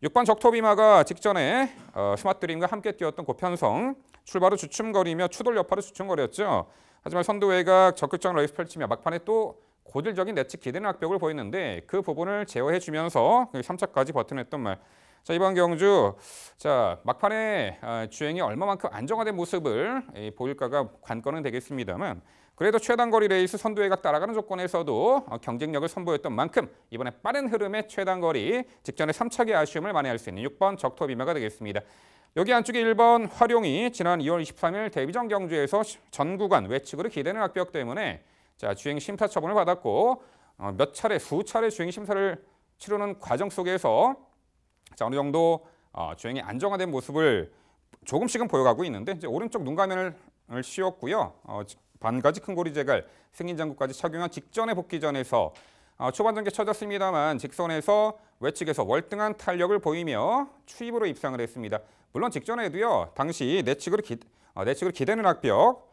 6번 적토비마가 직전에 스마트 드림과 함께 뛰었던 고편성 출발 후 주춤거리며 추돌 여파로 주춤거렸죠. 하지만 선두 외곽 적극적 레이스 펼치며 막판에 또 고질적인 내측 기대는 악벽을 보였는데 그 부분을 제어해주면서 3차까지 버텨냈던 말. 자, 이번 경주 자 막판에 주행이 얼마만큼 안정화된 모습을 보일까가 관건은 되겠습니다만 그래도 최단거리 레이스 선두 외곽 따라가는 조건에서도 경쟁력을 선보였던 만큼 이번에 빠른 흐름의 최단거리 직전에 3차기 아쉬움을 만회할 수 있는 6번 적토비마가 되겠습니다. 여기 안쪽에 1번 활용이 지난 2월 23일 데뷔전 경주에서 전 구간 외측으로 기대는 악벽 때문에 자 주행 심사 처분을 받았고 수차례 주행 심사를 치르는 과정 속에서 자, 어느 정도 주행이 안정화된 모습을 조금씩은 보여가고 있는데 이제 오른쪽 눈가면을 씌웠고요. 반가지 큰 고리 제갈, 승인 장구까지 착용한 직전에 복귀전에서 초반 전개 쳐졌습니다만 직선에서 외측에서 월등한 탄력을 보이며 추입으로 입상을 했습니다. 물론 직전에도요. 당시 내측으로 기대는 악벽,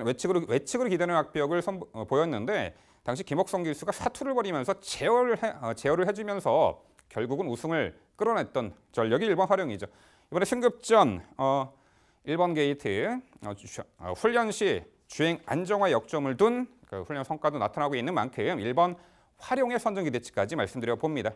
외측으로 기대는 악벽을 보였는데 당시 김옥성 기수가 사투를 벌이면서 제어를 해주면서 결국은 우승을 끌어냈던 전력이 1번 활용이죠. 이번에 승급전 1번 게이트 훈련 시 주행 안정화 역점을 둔 그 훈련 성과도 나타나고 있는 만큼 1번 활용의 선정 기대치까지 말씀드려 봅니다.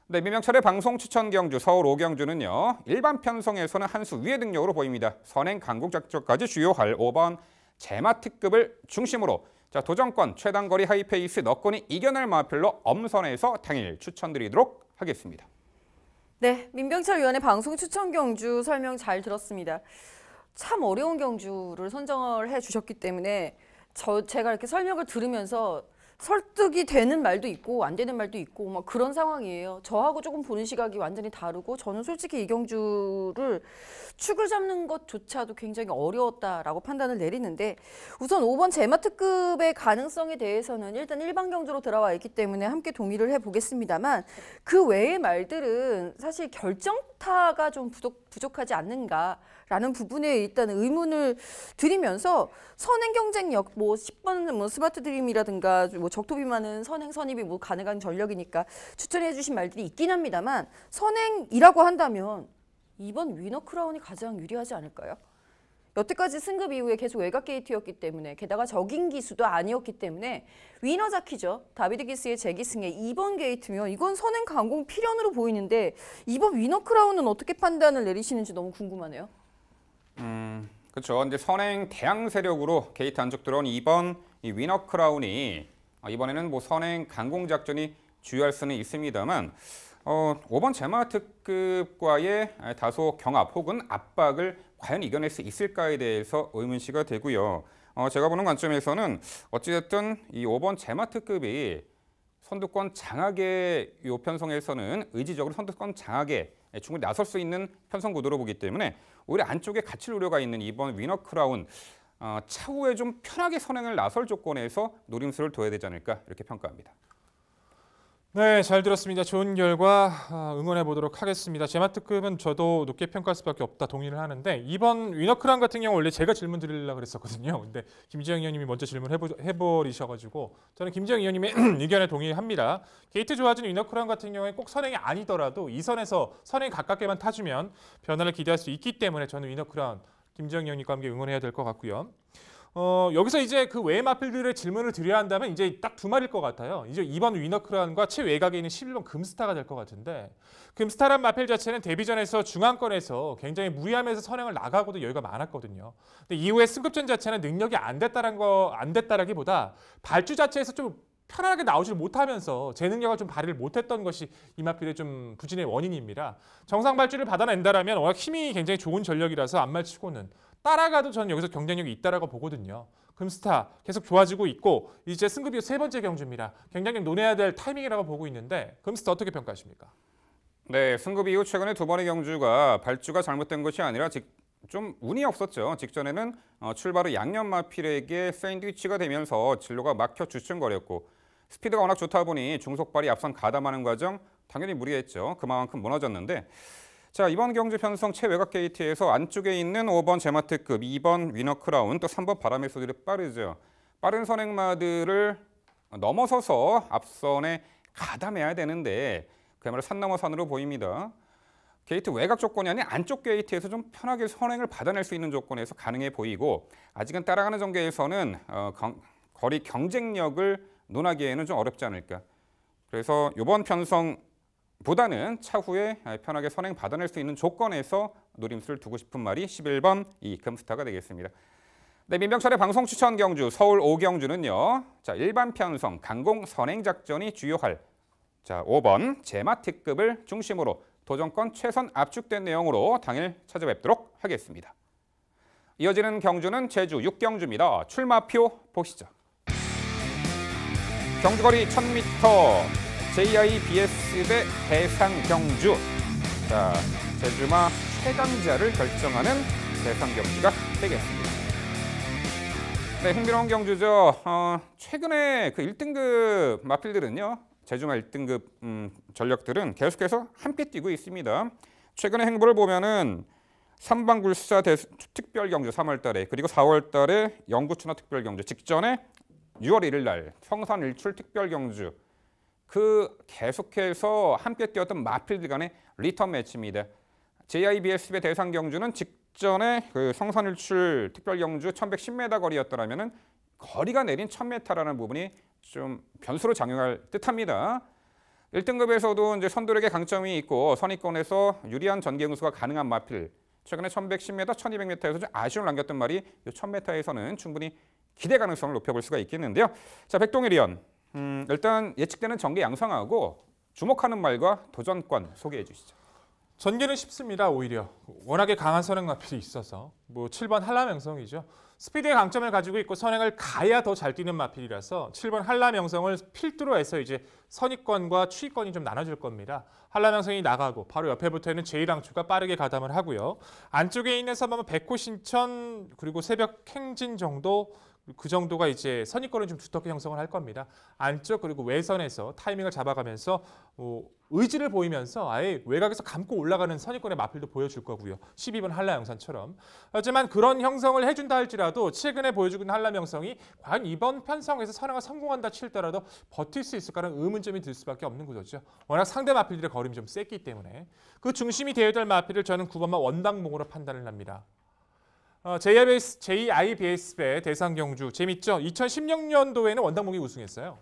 네, 민병철의 방송 추천 경주 서울 5경주는요. 일반 편성에서는 한 수 위의 능력으로 보입니다. 선행 강국 작전까지 주요할 5번 제마 특급을 중심으로 자 도전권 최단거리 하이페이스 너권이 이겨낼 마필로 엄선해서 당일 추천드리도록 하겠습니다. 네, 민병철 위원의 방송 추천 경주 설명 잘 들었습니다. 참 어려운 경주를 선정을 해주셨기 때문에 제가 이렇게 설명을 들으면서 설득이 되는 말도 있고 안 되는 말도 있고 막 그런 상황이에요. 저하고 조금 보는 시각이 완전히 다르고 저는 솔직히 이 경주를 축을 잡는 것조차도 굉장히 어려웠다라고 판단을 내리는데 우선 5번 제마특급의 가능성에 대해서는 일단 일반 경주로 들어와 있기 때문에 함께 동의를 해보겠습니다만 그 외의 말들은 사실 결정타가 좀 부족하지 않는가라는 부분에 일단 의문을 드리면서 선행 경쟁력 10번 스마트 드림이라든가 적토비만은 선행 선입이 가능한 전력이니까 추천해 주신 말들이 있긴 합니다만 선행이라고 한다면 이번 위너 크라운이 가장 유리하지 않을까요? 여태까지 승급 이후에 계속 외곽 게이트였기 때문에 게다가 적인 기수도 아니었기 때문에 위너 자키죠. 다비드 기스의 재기승에 2번 게이트면 이건 선행 강공 필연으로 보이는데 이번 위너 크라운은 어떻게 판단을 내리시는지 너무 궁금하네요. 그렇죠. 이제 선행 대항 세력으로 게이트 안쪽 들어온 2번 이 위너 크라운이 이번에는 선행 강공 작전이 주요할 수는 있습니다만 5번 제마 특급과의 다소 경합 혹은 압박을 과연 이겨낼 수 있을까에 대해서 의문시가 되고요. 제가 보는 관점에서는 어찌됐든 이 5번 제마 특급이 선두권 장악의 이 편성에서는 의지적으로 선두권 장악에 충분히 나설 수 있는 편성 구도로 보기 때문에 오히려 안쪽에 갇힐 우려가 있는 이번 위너 크라운 차후에 좀 편하게 선행을 나설 조건에서 노림수를 둬야 되지 않을까 이렇게 평가합니다. 네, 잘 들었습니다. 좋은 결과 응원해 보도록 하겠습니다. 제마특급은 저도 높게 평가할 수밖에 없다 동의를 하는데 이번 위너크라운 같은 경우 원래 제가 질문 드리려고 그랬었거든요. 근데 김지영 의원님이 먼저 질문해버리셔가지고 저는 김지영 의원님의 의견에 동의합니다. 게이트 좋아진 위너크라운 같은 경우에 꼭 선행이 아니더라도 이 선에서 선행 가깝게만 타주면 변화를 기대할 수 있기 때문에 저는 위너크라운 김지영 의원님과 함께 응원해야 될 것 같고요. 여기서 이제 그 외의 마필들의 질문을 드려야 한다면 이제 딱 두 마리일 것 같아요. 이제 2번 위너크라운과 최외곽에 있는 11번 금스타가 될 것 같은데 금스타란 마필 자체는 데뷔전에서 중앙권에서 굉장히 무리하면서 선행을 나가고도 여유가 많았거든요. 근데 이후에 승급전 자체는 능력이 안 됐다라기보다 발주 자체에서 좀 편안하게 나오질 못하면서 제 능력을 좀 발휘를 못했던 것이 이 마필의 좀 부진의 원인입니다. 정상 발주를 받아낸다라면 워낙 힘이 굉장히 좋은 전력이라서 안말치고는 따라가도 저는 여기서 경쟁력이 있다라고 보거든요. 금스타 계속 좋아지고 있고 이제 승급이 세 번째 경주입니다. 경쟁력 논해야 될 타이밍이라고 보고 있는데 금스타 어떻게 평가하십니까? 네, 승급 이후 최근에 두 번의 경주가 발주가 잘못된 것이 아니라 좀 운이 없었죠. 직전에는 출발 후 양념 마필에게 샌드위치가 되면서 진로가 막혀 주춤거렸고 스피드가 워낙 좋다 보니 중속발이 앞선 가담하는 과정 당연히 무리했죠. 그만큼 무너졌는데 자, 이번 경주 편성 최외곽 게이트에서 안쪽에 있는 5번 제마특급, 2번 위너크라운, 또 3번 바람의 소리를 빠르죠. 빠른 선행마들을 넘어서서 앞선에 가담해야 되는데 그야말로 산 넘어 산으로 보입니다. 게이트 외곽 조건이 아닌 안쪽 게이트에서 좀 편하게 선행을 받아낼 수 있는 조건에서 가능해 보이고 아직은 따라가는 전개에서는 거리 경쟁력을 논하기에는 좀 어렵지 않을까. 그래서 이번 편성보다는 차후에 편하게 선행 받아낼 수 있는 조건에서 노림수를 두고 싶은 말이 11번 이 금스타가 되겠습니다. 네, 민병철의 방송 추천 경주 서울 5경주는요. 자, 일반 편성 강공 선행 작전이 주요할 5번 제마특급을 중심으로 도전권 최선 압축된 내용으로 당일 찾아뵙도록 하겠습니다. 이어지는 경주는 제주 6경주입니다. 출마표 보시죠. 경주거리 1000m JIBS 대 대상 경주. 자, 제주마 최강자를 결정하는 대상 경주가 되겠습니다. 네, 흥미로운 경주죠. 최근에 그 1등급 마필들은요. 제주마 1등급 전력들은 계속해서 함께 뛰고 있습니다. 최근의 행보를 보면은 삼방굴사 특별경주 3월 달에 그리고 4월 달에 영구춘화 특별경주 직전에 6월 1일 날 성산일출 특별경주 그 계속해서 함께 뛰었던 마필들 간의 리턴 매치입니다. JIBSB 대상 경주는 직전에 그 성산일출 특별경주 1110m 거리였더라면은 거리가 내린 1000m라는 부분이 좀 변수로 작용할 듯합니다. 1등급에서도 이제 선두력의 강점이 있고 선의권에서 유리한 전개응수가 가능한 마필. 최근에 1110m, 1200m에서 좀 아쉬움을 남겼던 말이 이 1000m에서는 충분히 기대 가능성을 높여볼 수가 있겠는데요. 자, 백동일 의원. 일단 예측되는 전개 양상하고 주목하는 말과 도전권 소개해 주시죠. 전개는 쉽습니다. 오히려 워낙에 강한 선행 마필이 있어서 7번 한라명성이죠. 스피드의 강점을 가지고 있고 선행을 가야 더 잘 뛰는 마필이라서 7번 한라명성을 필두로 해서 이제 선의권과 추위권이 좀 나눠질 겁니다. 한라명성이 나가고 바로 옆에 붙어있는 제1항추가 빠르게 가담을 하고요. 안쪽에 있는 3번은 백호신천 그리고 새벽 행진 정도 그 정도가 이제 선의권을 좀 두텁게 형성을 할 겁니다. 안쪽 그리고 외선에서 타이밍을 잡아가면서 의지를 보이면서 아예 외곽에서 감고 올라가는 선의권의 마필도 보여줄 거고요. 12번 한라영선처럼. 하지만 그런 형성을 해준다 할지라도 최근에 보여주고 있는 한라명성이 과연 이번 편성에서 선행을 성공한다 칠더라도 버틸 수 있을까라는 의문점이 들 수밖에 없는 구조죠. 워낙 상대 마필들의 거림이 좀 셌기 때문에 그 중심이 되어야 될 마필을 저는 9번만 원당봉으로 판단을 합니다. JIBS배 대상 경주 재밌죠? 2016년도에는 원당봉이 우승했어요.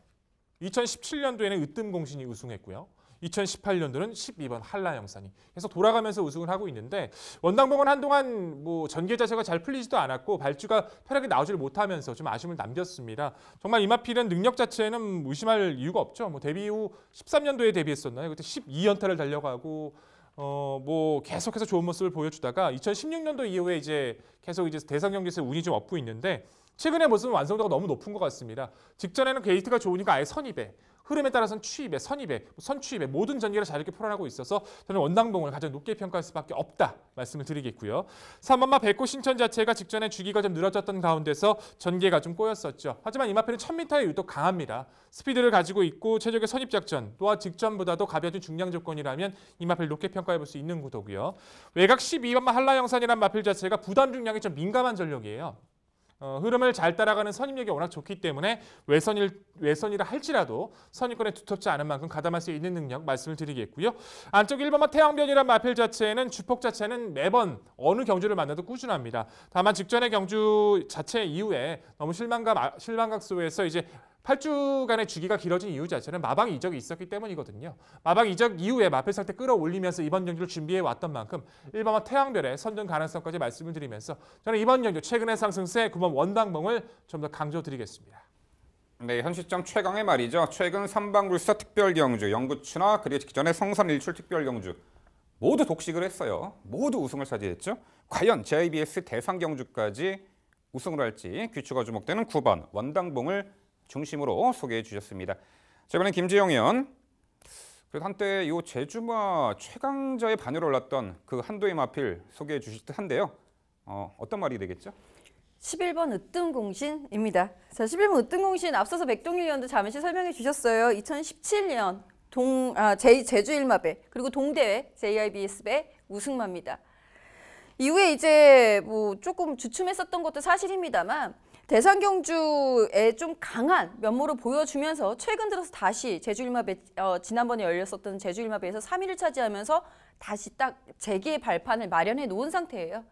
2017년도에는 으뜸공신이 우승했고요. 2018년도는 12번 한라영산이 계속 돌아가면서 우승을 하고 있는데 원당봉은 한동안 뭐 전개 자체가 잘 풀리지도 않았고 발주가 편하게 나오지를 못하면서 좀 아쉬움을 남겼습니다. 정말 이마필은 능력 자체는 무심할 이유가 없죠. 뭐 데뷔 후 13년도에 데뷔했었나요? 그때 12연타를 달려가고 뭐 계속해서 좋은 모습을 보여주다가 2016년도 이후에 이제 계속 이제 대상 경기에서 운이 좀 없고 있는데 최근의 모습은 완성도가 너무 높은 것 같습니다. 직전에는 게이트가 좋으니까 아예 선입에, 흐름에 따라서는 추입에, 선입에, 선추입에 모든 전개를 잘 이렇게 풀어나가고 있어서 저는 원당봉을 가장 높게 평가할 수밖에 없다 말씀을 드리겠고요. 3번마 백호 신천 자체가 직전에 주기가 좀 늘어졌던 가운데서 전개가 좀 꼬였었죠. 하지만 이마필은 1000m에 유독 강합니다. 스피드를 가지고 있고 최적의 선입 작전 또한 직전보다도 가벼워진 중량 조건이라면 이마필 높게 평가해 볼 수 있는 구도고요. 외곽 12번마 한라영산이란 마필 자체가 부담 중량이 좀 민감한 전력이에요. 흐름을 잘 따라가는 선입력이 워낙 좋기 때문에 외선이라 할지라도 선입권에 두텁지 않은 만큼 가담할 수 있는 능력 말씀을 드리겠고요. 안쪽 1번마 태양변이란 마필 자체는 주폭 자체는 매번 어느 경주를 만나도 꾸준합니다. 다만 직전의 경주 자체 이후에 너무 실망각소에서 이제 8주간의 주기가 길어진 이유 자체는 마방 이적이 있었기 때문이거든요. 마방 이적 이후에 마필 상태 끌어올리면서 이번 경주를 준비해 왔던 만큼 1번마 태양별의 선전 가능성까지 말씀을 드리면서 저는 이번 경주 최근의 상승세 9번 원당봉을 좀 더 강조드리겠습니다. 네, 현 시점 최강의 말이죠. 최근 삼방불사 특별경주, 영구추나 그리고 직전에 성산일출 특별경주 모두 독식을 했어요. 모두 우승을 차지했죠. 과연 JBS 대상경주까지 우승을 할지 귀추가 주목되는 9번 원당봉을 중심으로 소개해 주셨습니다. 자, 이번엔 김지영 의원. 그래도 한때 이 제주마 최강자의 반열에 올랐던 그 한도의 마필 소개해 주실 듯한데요. 어떤 말이 되겠죠? 11번 으뜸공신입니다. 자, 11번 으뜸공신 앞서서 백동일 의원도 잠시 설명해 주셨어요. 2017년 제주 일마배 그리고 동대회 JIBS배 우승마입니다. 이후에 이제 뭐 조금 주춤했었던 것도 사실입니다만 대상 경주에 좀 강한 면모를 보여주면서 최근 들어서 다시 제주 일마배 지난번에 열렸었던 제주 일마배에서 3위를 차지하면서 다시 딱 재기의 발판을 마련해 놓은 상태예요.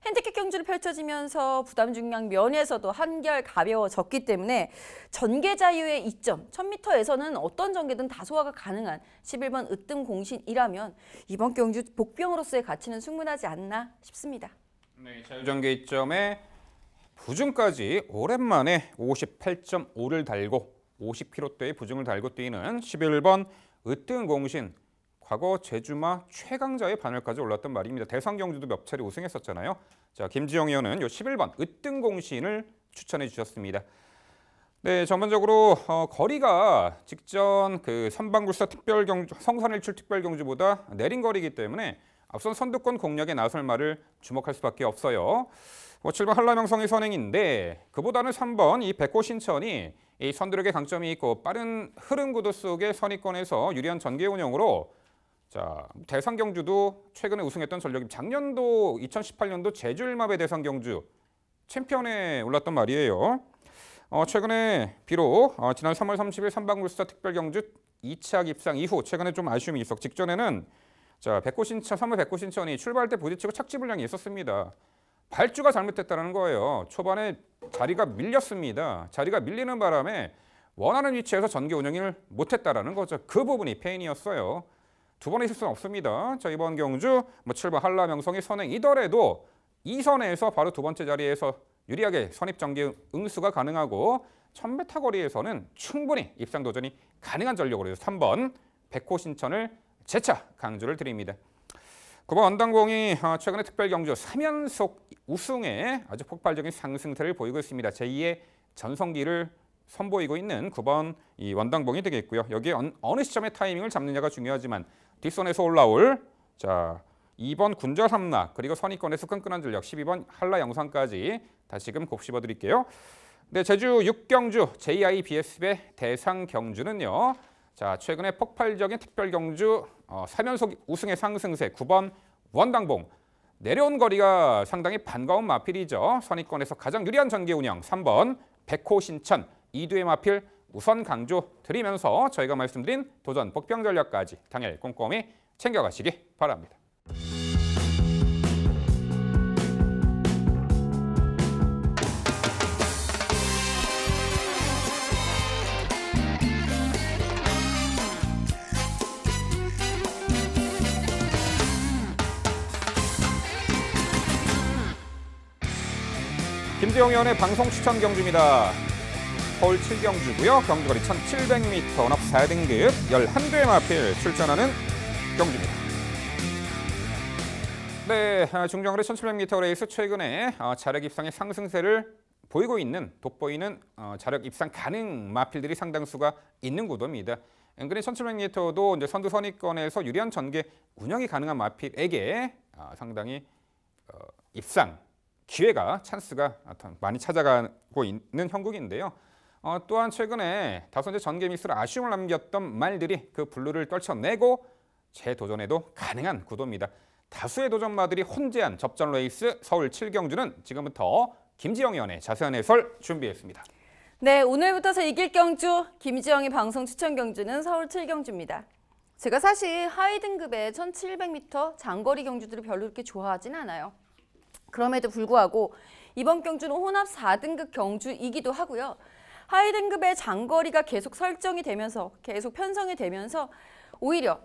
핸디캡 경주를 펼쳐지면서 부담 중량 면에서도 한결 가벼워졌기 때문에 전개 자유의 이점 1000m에서는 어떤 전개든 다 소화가 가능한 11번 으뜸공신이라면 이번 경주 복병으로서의 가치는 충분하지 않나 싶습니다. 네, 자유전개 이점에 부중까지 오랜만에 58.5를 달고 50km대의 부중을 달고 뛰는 11번 으뜸공신. 과거 제주마 최강자의 반열까지 올랐던 말입니다. 대상 경주도 몇 차례 우승했었잖아요. 자, 김지영 의원은 요 11번 으뜸공신을 추천해 주셨습니다. 네, 전반적으로 거리가 직전 그 삼방불사 특별경주, 성산일출 특별경주보다 내린 거리이기 때문에 앞선 선두권 공략에 나설 말을 주목할 수밖에 없어요. 7번 한라명성의 선행인데 그보다는 3번 이 백호 신천이 이 선두력의 강점이 있고 빠른 흐름 구도 속의 선입권에서 유리한 전개 운영으로 자, 대상 경주도 최근에 우승했던 전력이 작년도 2018년도 제주 일마배 대상 경주 챔피언에 올랐던 말이에요. 최근에 비록 지난 3월 30일 삼방불사 특별경주 2차 입상 이후 최근에 좀 아쉬움이 있었고 직전에는 자, 백호신천 3월 백호신천이 출발할 때 부딪히고 착지 불량이 있었습니다. 발주가 잘못됐다는 거예요. 초반에 자리가 밀렸습니다. 자리가 밀리는 바람에 원하는 위치에서 전개 운영을 못했다라는 거죠. 그 부분이 페인이었어요. 두 번의 실수는 없습니다. 자, 이번 경주 7번 한라명성의 선행이더라도 2선에서 바로 두 번째 자리에서 유리하게 선입 전개 응수가 가능하고 1000m 거리에서는 충분히 입상 도전이 가능한 전력으로 해서 3번 백호 신천을 재차 강조를 드립니다. 9번 원당봉이 최근에 특별경주 3연속 우승에 아주 폭발적인 상승세를 보이고 있습니다. 제2의 전성기를 선보이고 있는 9번 이 원당봉이 되겠고요. 여기에 어느 시점의 타이밍을 잡느냐가 중요하지만 뒷선에서 올라올 자 2번 군자 삼락 그리고 선입권에서 끈끈한 전력 12번 한라 영상까지 다시금 곱씹어 드릴게요. 네, 제주 6경주 JIBS배 대상 경주는요. 자, 최근에 폭발적인 특별 경주 3연속 우승의 상승세 9번 원당봉. 내려온 거리가 상당히 반가운 마필이죠. 선입권에서 가장 유리한 전개 운영 3번 백호 신천 2두의 마필 우선 강조 드리면서 저희가 말씀드린 도전 복병 전략까지 당일 꼼꼼히 챙겨가시기 바랍니다. 김지영 의원의 방송 추천 경주입니다. 서울 7경주고요. 경주거리 1700m 혼합 4등급 11대 마필 출전하는 경주입니다. 네, 중장거리 1700m 레이스 최근에 자력 입상의 상승세를 보이고 있는, 돋보이는 자력 입상 가능 마필들이 상당수가 있는 구도입니다. 은근히 1700m도 이제 선두 선입권에서 유리한 전개 운영이 가능한 마필에게 상당히 입상 기회가, 찬스가 많이 찾아가고 있는 형국인데요. 또한 최근에 다소 이제 전개 미스로 아쉬움을 남겼던 말들이 그 분루를 떨쳐내고 재도전에도 가능한 구도입니다. 다수의 도전마들이 혼재한 접전 레이스 서울 7경주는 지금부터 김지영 의원의 자세한 해설 준비했습니다. 네, 오늘부터 이길 경주 김지영의 방송 추천 경주는 서울 7경주입니다. 제가 사실 하위 등급의 1700m 장거리 경주들을 별로 그렇게 좋아하진 않아요. 그럼에도 불구하고 이번 경주는 혼합 4등급 경주이기도 하고요. 하위 등급의 장거리가 계속 설정이 되면서, 계속 편성이 되면서 오히려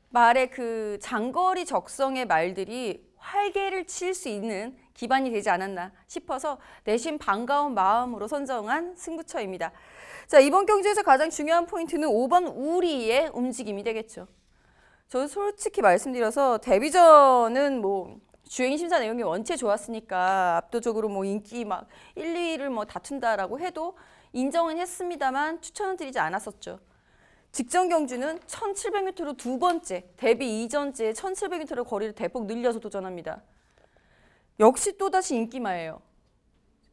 말의 그 장거리 적성의 말들이 활개를 칠 수 있는 기반이 되지 않았나 싶어서 내심 반가운 마음으로 선정한 승부처입니다. 자, 이번 경주에서 가장 중요한 포인트는 5번 우리의 움직임이 되겠죠. 저도 솔직히 말씀드려서 데뷔전은 뭐 주행 심사 내용이 원체 좋았으니까 압도적으로 뭐 인기 막 1, 2위를 뭐 다툰다라고 해도 인정은 했습니다만 추천은 드리지 않았었죠. 직전 경주는 1700m로 두 번째, 데뷔 이전째 1700m로 거리를 대폭 늘려서 도전합니다. 역시 또다시 인기마예요.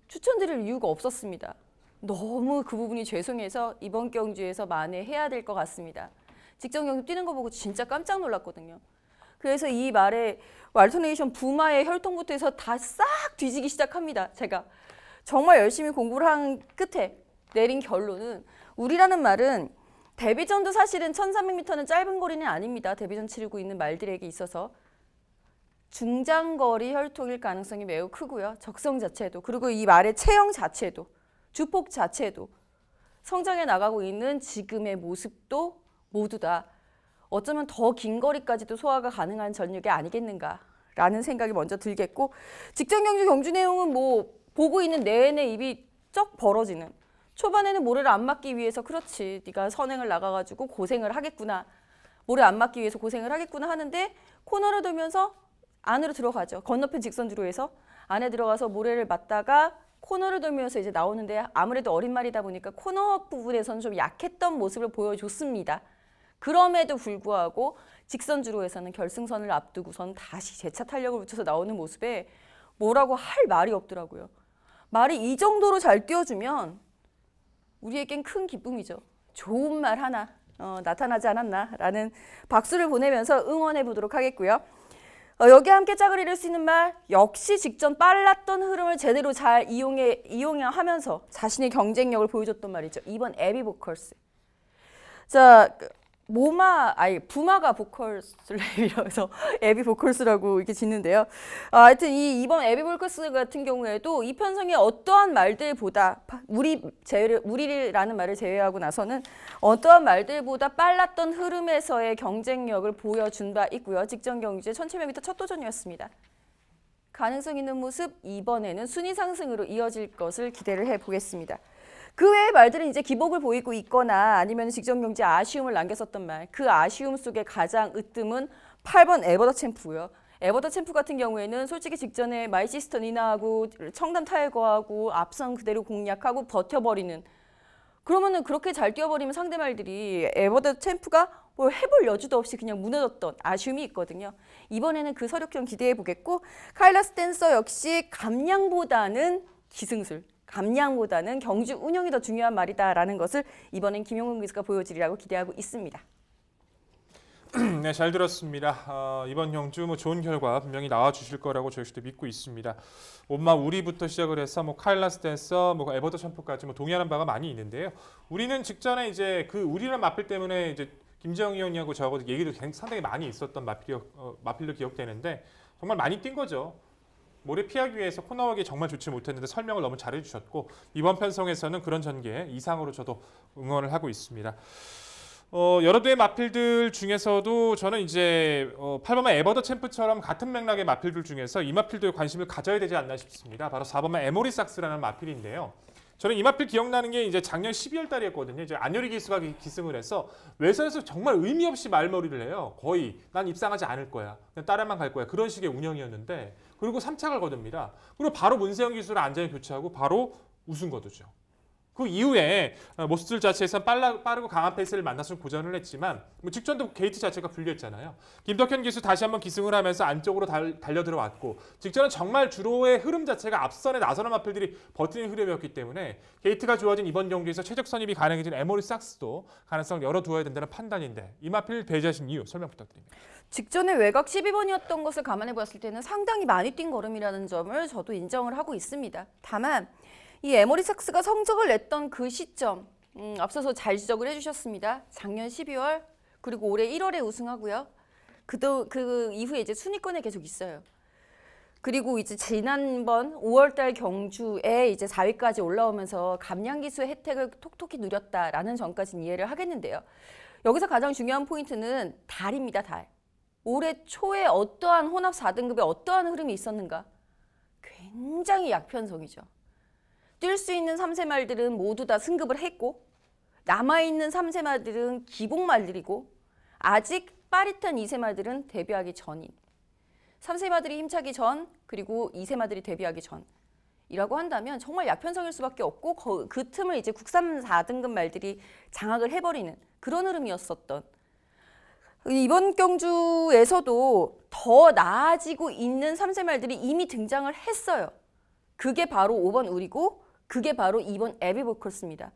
추천드릴 이유가 없었습니다. 너무 그 부분이 죄송해서 이번 경주에서 만회해야 될 것 같습니다. 직전 경주 뛰는 거 보고 진짜 깜짝 놀랐거든요. 그래서 이 말에 왈터네이션 부마의 혈통부터 해서 다 싹 뒤지기 시작합니다. 제가 정말 열심히 공부를 한 끝에 내린 결론은 우리라는 말은 데뷔전도 사실은 1300m는 짧은 거리는 아닙니다. 데뷔전 치르고 있는 말들에게 있어서 중장거리 혈통일 가능성이 매우 크고요. 적성 자체도, 그리고 이 말의 체형 자체도, 주폭 자체도, 성장해 나가고 있는 지금의 모습도 모두 다 어쩌면 더 긴 거리까지도 소화가 가능한 전력이 아니겠는가라는 생각이 먼저 들겠고, 직전 경주 내용은 뭐 보고 있는 내내 입이 쩍 벌어지는, 초반에는 모래를 안 맞기 위해서 그렇지 네가 선행을 나가가지고 고생을 하겠구나, 모래 안 맞기 위해서 고생을 하겠구나 하는데 코너를 돌면서 안으로 들어가죠. 건너편 직선주로 해서 안에 들어가서 모래를 맞다가 코너를 돌면서 이제 나오는데 아무래도 어린 말이다 보니까 코너 부분에서는 좀 약했던 모습을 보여줬습니다. 그럼에도 불구하고 직선주로에서는 결승선을 앞두고선 다시 재차 탄력을 붙여서 나오는 모습에 뭐라고 할 말이 없더라고요. 말이 이 정도로 잘 뛰어주면 우리에겐 큰 기쁨이죠. 좋은 말 하나 나타나지 않았나라는 박수를 보내면서 응원해 보도록 하겠고요. 여기에 함께 짝을 이룰 수 있는 말, 역시 직전 빨랐던 흐름을 제대로 잘 이용하면서 자신의 경쟁력을 보여줬던 말이죠. 이번 에비 보컬스. 자, 부마가 보컬스를 이라서 에비 보컬스라고 이렇게 짓는데요. 하여튼 이번 에비 보컬스 같은 경우에도 이 편성의 어떠한 말들보다 우리라는 말을 제외하고 나서는 어떠한 말들보다 빨랐던 흐름에서의 경쟁력을 보여준 바 있고요. 직전 경주의 1700m 첫 도전이었습니다. 가능성 있는 모습, 이번에는 순위 상승으로 이어질 것을 기대를 해보겠습니다. 그 외의 말들은 이제 기복을 보이고 있거나 아니면 직전 경주에 아쉬움을 남겼었던 말, 그 아쉬움 속에 가장 으뜸은 8번 에버더 챔프고요. 에버더 챔프 같은 경우에는 솔직히 직전에 마이 시스터 니나하고 청담 타이거하고 앞선 그대로 공략하고 버텨버리는, 그러면은 그렇게 잘 뛰어버리면 상대 말들이 에버더 챔프가 뭘 해볼 여지도 없이 그냥 무너졌던 아쉬움이 있거든요. 이번에는 그 서력 좀 기대해 보겠고, 카일라 스탠서 역시 감량보다는 기승술, 감량보다는 경주 운영이 더 중요한 말이다라는 것을 이번엔 김용근 기수가 보여주리라고 기대하고 있습니다. 네, 잘 들었습니다. 이번 경주 좋은 결과 분명히 나와주실 거라고 저희 역시도 믿고 있습니다. 온마 우리부터 시작을 해서 카일라 스탠서, 에버더 챔프까지 동의하는 바가 많이 있는데요. 우리는 직전에 이제 그 우리라는 마필 때문에 이제 김지영 의원님하고 저하고 얘기도 상당히 많이 있었던 마필로 기억되는데 정말 많이 뛴 거죠. 모래 피하기 위해서 코너워기 정말 좋지 못했는데 설명을 너무 잘해주셨고, 이번 편성에서는 그런 전개 이상으로 저도 응원을 하고 있습니다. 여러 대의 마필들 중에서도 저는 이제 8번마 에버더 챔프처럼 같은 맥락의 마필들 중에서 이 마필도에 관심을 가져야 되지 않나 싶습니다. 바로 4번마 에모리 삭스라는 마필인데요. 저는 이 마필 기억나는 게 이제 작년 12월 달이었거든요. 이제 안요리 기수가 기승을 해서 외선에서 정말 의미 없이 말머리를 해요. 거의 난 입상하지 않을 거야. 그냥 따라만 갈 거야. 그런 식의 운영이었는데 그리고 3착을 거둡니다. 그리고 바로 문세영 기수를 안전히 교체하고 바로 우승 거두죠. 그 이후에 모습들 자체에선 빠르고 강한 페이스를 만나서 고전을 했지만 직전도 게이트 자체가 불렸잖아요. 김덕현 기수 다시 한번 기승을 하면서 안쪽으로 달려 들어왔고 직전은 정말 주로의 흐름 자체가 앞선에 나서는 마필들이 버티는 흐름이었기 때문에 게이트가 좋아진 이번 경기에서 최적 선입이 가능해진 에모리 삭스도 가능성을 열어두어야 된다는 판단인데 이 마필 배제하신 이유 설명 부탁드립니다. 직전에 외곽 12번이었던 것을 감안해 보았을 때는 상당히 많이 뛴 걸음이라는 점을 저도 인정을 하고 있습니다. 다만 이 에모리 삭스가 성적을 냈던 그 시점, 앞서서 잘 지적을 해주셨습니다. 작년 12월 그리고 올해 1월에 우승하고요. 그 이후에 이제 순위권에 계속 있어요. 그리고 이제 지난번 5월달 경주에 이제 4위까지 올라오면서 감량기수의 혜택을 톡톡히 누렸다라는 점까지는 이해를 하겠는데요. 여기서 가장 중요한 포인트는 달입니다, 달. 올해 초에 어떠한 혼합 4등급에 어떠한 흐름이 있었는가? 굉장히 약편성이죠. 뛸 수 있는 3세 말들은 모두 다 승급을 했고 남아있는 3세 말들은 기복 말들이고 아직 빠릿한 2세 말들은 데뷔하기 전인 3세 말들이 힘차기 전 그리고 2세 말들이 데뷔하기 전이라고 한다면 정말 약편성일 수밖에 없고 그 틈을 이제 국산 4등급 말들이 장악을 해버리는 그런 흐름이었었던 이번 경주에서도 더 나아지고 있는 3세 말들이 이미 등장을 했어요. 그게 바로 5번 우리고 그게 바로 2번 에비보컬스입니다.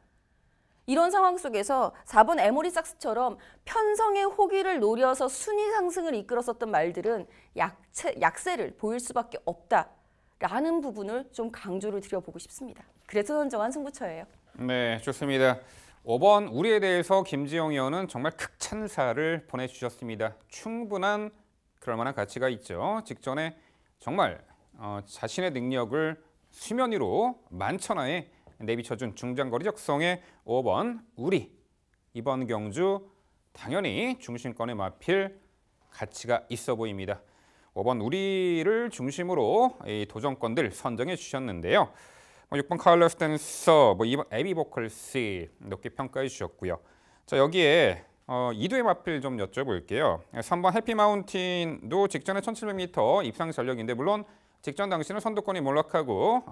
이런 상황 속에서 4번 에모리 삭스처럼 편성의 호기를 노려서 순위 상승을 이끌었었던 말들은 약세를 보일 수밖에 없다라는 부분을 좀 강조를 드려보고 싶습니다. 그래서 선정한 승부처예요. 네, 좋습니다. 5번 우리에 대해서 김지영 의원은 정말 극찬사를 보내주셨습니다. 충분한 그럴 만한 가치가 있죠. 직전에 정말 자신의 능력을 수면 위로 만천하에 내비쳐준 중장거리 적성의 5번 우리. 이번 경주 당연히 중심권에 마필 가치가 있어 보입니다. 5번 우리를 중심으로 이 도전권들 선정해 주셨는데요. 6번 카를로스 댄서, 2번 에비보컬스 높게 평가해 주셨고요. 자, 여기에 2두의 마필 좀 여쭤볼게요. 3번 해피마운틴도 직전에 1700m 입상 전력인데 물론 직전 당시는 선두권이 몰락하고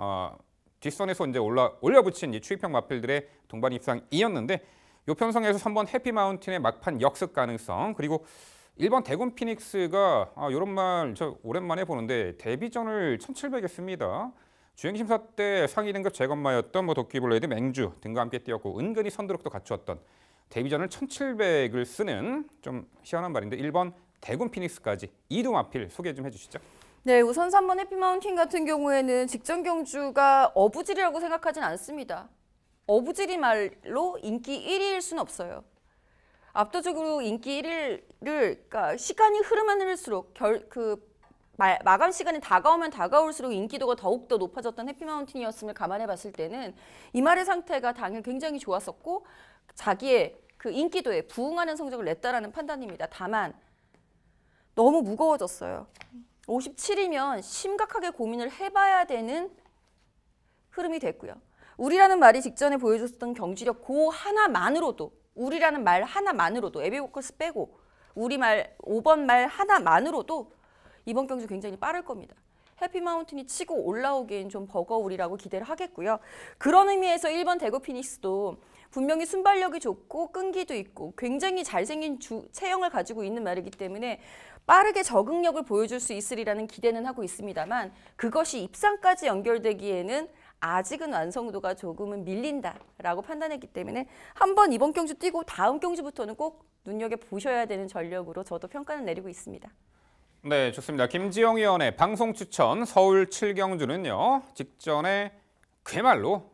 뒷선에서 이제 올려붙인 이 추입형 마필들의 동반 입상이었는데 이 편성에서 3번 해피마운틴의 막판 역습 가능성 그리고 1번 대군 피닉스가 이런 말 저 오랜만에 보는데 데뷔전을 1700에 씁니다. 주행심사 때 상위 등급 재건마였던 도끼블레이드 맹주 등과 함께 뛰었고 은근히 선두력도 갖추었던 데뷔전을 1700을 쓰는 좀 희한한 말인데 1번 대군 피닉스까지 2두 마필 소개 좀 해주시죠. 네, 우선 3번 해피마운틴 같은 경우에는 직전 경주가 어부질이라고 생각하진 않습니다. 어부질이 말로 인기 1위일 수는 없어요. 압도적으로 인기 1위를 그러니까 시간이 흐르면 흐를수록 마감 시간이 다가오면 다가올수록 인기도가 더욱더 높아졌던 해피마운틴이었음을 감안해 봤을 때는 이 말의 상태가 당일 굉장히 좋았었고 자기의 그 인기도에 부응하는 성적을 냈다라는 판단입니다. 다만 너무 무거워졌어요. 57이면 심각하게 고민을 해봐야 되는 흐름이 됐고요. 우리라는 말이 직전에 보여줬던 경지력 그 하나만으로도 우리라는 말 하나만으로도 에비보컬스 빼고 우리 말 5번 말 하나만으로도 이번 경주 굉장히 빠를 겁니다. 해피마운틴이 치고 올라오기엔 좀 버거울이라고 기대를 하겠고요. 그런 의미에서 1번 대구 피닉스도 분명히 순발력이 좋고 끈기도 있고 굉장히 잘생긴 체형을 가지고 있는 말이기 때문에 빠르게 적응력을 보여줄 수 있으리라는 기대는 하고 있습니다만 그것이 입상까지 연결되기에는 아직은 완성도가 조금은 밀린다라고 판단했기 때문에 한번 이번 경주 뛰고 다음 경주부터는 꼭 눈여겨보셔야 되는 전력으로 저도 평가는 내리고 있습니다. 네, 좋습니다. 김지영 의원의 방송 추천 서울 7경주는요. 직전에 그야말로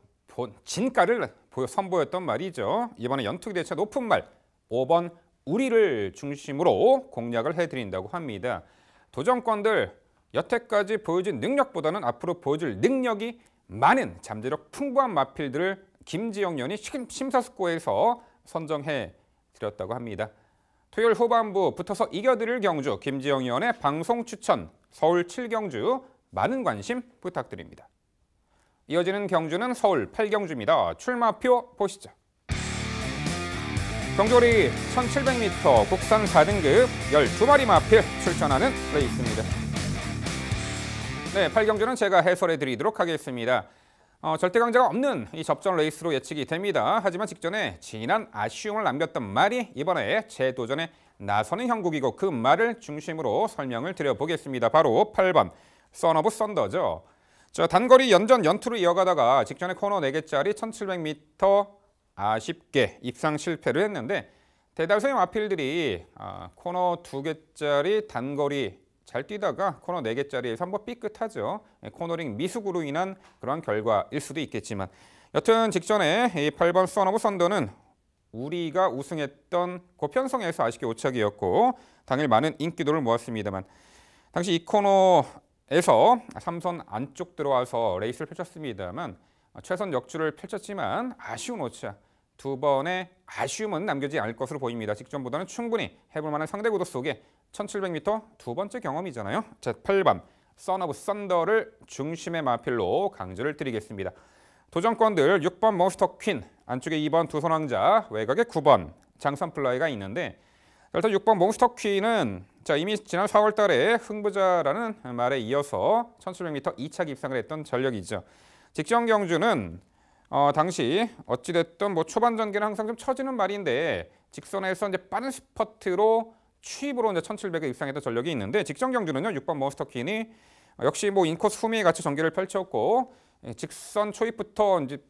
진가를 선보였던 말이죠. 이번에 연투기대차 높은 말 5번 우리를 중심으로 공략을 해드린다고 합니다. 도전권들 여태까지 보여준 능력보다는 앞으로 보여줄 능력이 많은 잠재력 풍부한 마필들을 김지영 의원이 심사숙고해서 선정해 드렸다고 합니다. 토요일 후반부 붙어서 이겨드릴 경주 김지영 의원의 방송 추천 서울 7경주 많은 관심 부탁드립니다. 이어지는 경주는 서울 8경주입니다. 출마표 보시죠. 경주거리 1700m 국산 4등급 12마리 마필 출전하는 레이스입니다. 네, 8경주는 제가 해설해 드리도록 하겠습니다. 절대 강자가 없는 이 접전 레이스로 예측이 됩니다. 하지만 직전에 진한 아쉬움을 남겼던 말이 이번에 재도전에 나서는 형국이고 그 말을 중심으로 설명을 드려보겠습니다. 바로 8번 선 오브 썬더죠. 자, 단거리 연전 연투를 이어가다가 직전에 코너 4개짜리 1700m 아쉽게 입상 실패를 했는데 대다수의 마필들이 코너 2개짜리 단거리 잘 뛰다가 코너 4개짜리에서 한번 삐끗하죠. 코너링 미숙으로 인한 그런 결과일 수도 있겠지만 여튼 직전에 이 8번 선 오브 썬더는 우리가 우승했던 고편성에서 아쉽게 오착이었고 당일 많은 인기도를 모았습니다만 당시 이 코너에서 3선 안쪽 들어와서 레이스를 펼쳤습니다만 최선 역주를 펼쳤지만 아쉬운 오차. 2번의 아쉬움은 남겨지지 않을 것으로 보입니다. 직전보다는 충분히 해볼 만한 상대 구도 속에 1700m 두 번째 경험이잖아요. 자, 8번 선 오브 썬더를 중심의 마필로 강조를 드리겠습니다. 도전권들 6번 몬스터 퀸, 안쪽에 2번 두손왕자, 외곽에 9번 장산플라이가 있는데 일단 6번 몬스터 퀸은 자, 이미 지난 4월 달에 흥부자라는 말에 이어서 1700m 2차 입상을 했던 전력이죠. 직전 경주는 당시 어찌됐든 뭐 초반 전개는 항상 좀 처지는 말인데 직선에서 이제 빠른 스퍼트로 추입으로 이제 1700에 입상했던 전력이 있는데 직전 경주는요 6번 몬스터 퀸이 역시 뭐 인코스 후미에 같이 전개를 펼쳤고 직선 초입부터 이제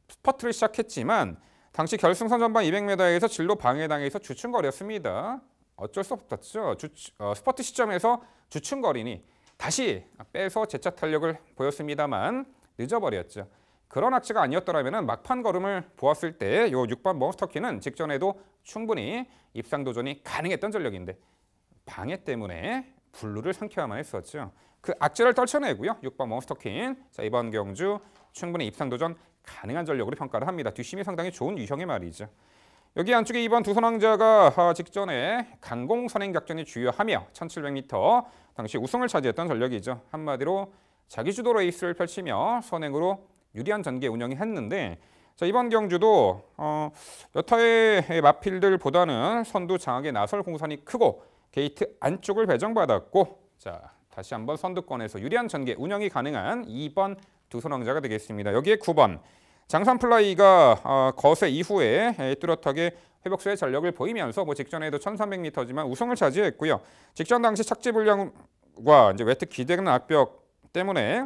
스퍼트를 시작했지만 당시 결승선 전방 200m에서 진로 방해당해서 주춤거렸습니다. 어쩔 수 없었죠. 스퍼트 시점에서 주춤거리니 다시 빼서 재차 탄력을 보였습니다만 늦어버렸죠. 그런 악재가 아니었더라면 막판 걸음을 보았을 때 이 6번 몬스터키는 직전에도 충분히 입상 도전이 가능했던 전력인데 방해 때문에 블루를 삼켜야만 했었죠. 그 악재를 떨쳐내고요. 6번 몬스터킨 자, 이번 경주 충분히 입상 도전 가능한 전력으로 평가를 합니다. 뒷심이 상당히 좋은 유형의 말이죠. 여기 안쪽에 2번 두손왕자가 직전에 강공 선행 작전이 주요하며 1700m 당시 우승을 차지했던 전력이죠. 한마디로 자기 주도 레이스를 펼치며 선행으로 유리한 전개 운영이 했는데 자, 이번 경주도 여타의 마필들보다는 선두 장악에 나설 공산이 크고 게이트 안쪽을 배정받았고 자, 다시 한번 선두권에서 유리한 전개 운영이 가능한 2번 두손왕자가 되겠습니다. 여기에 9번 장산플라이가 거세 이후에 뚜렷하게 회복수의 전력을 보이면서 뭐 직전에도 1300m지만 우승을 차지했고요. 직전 당시 착지 불량과 이제 외특 기대는 악벽 때문에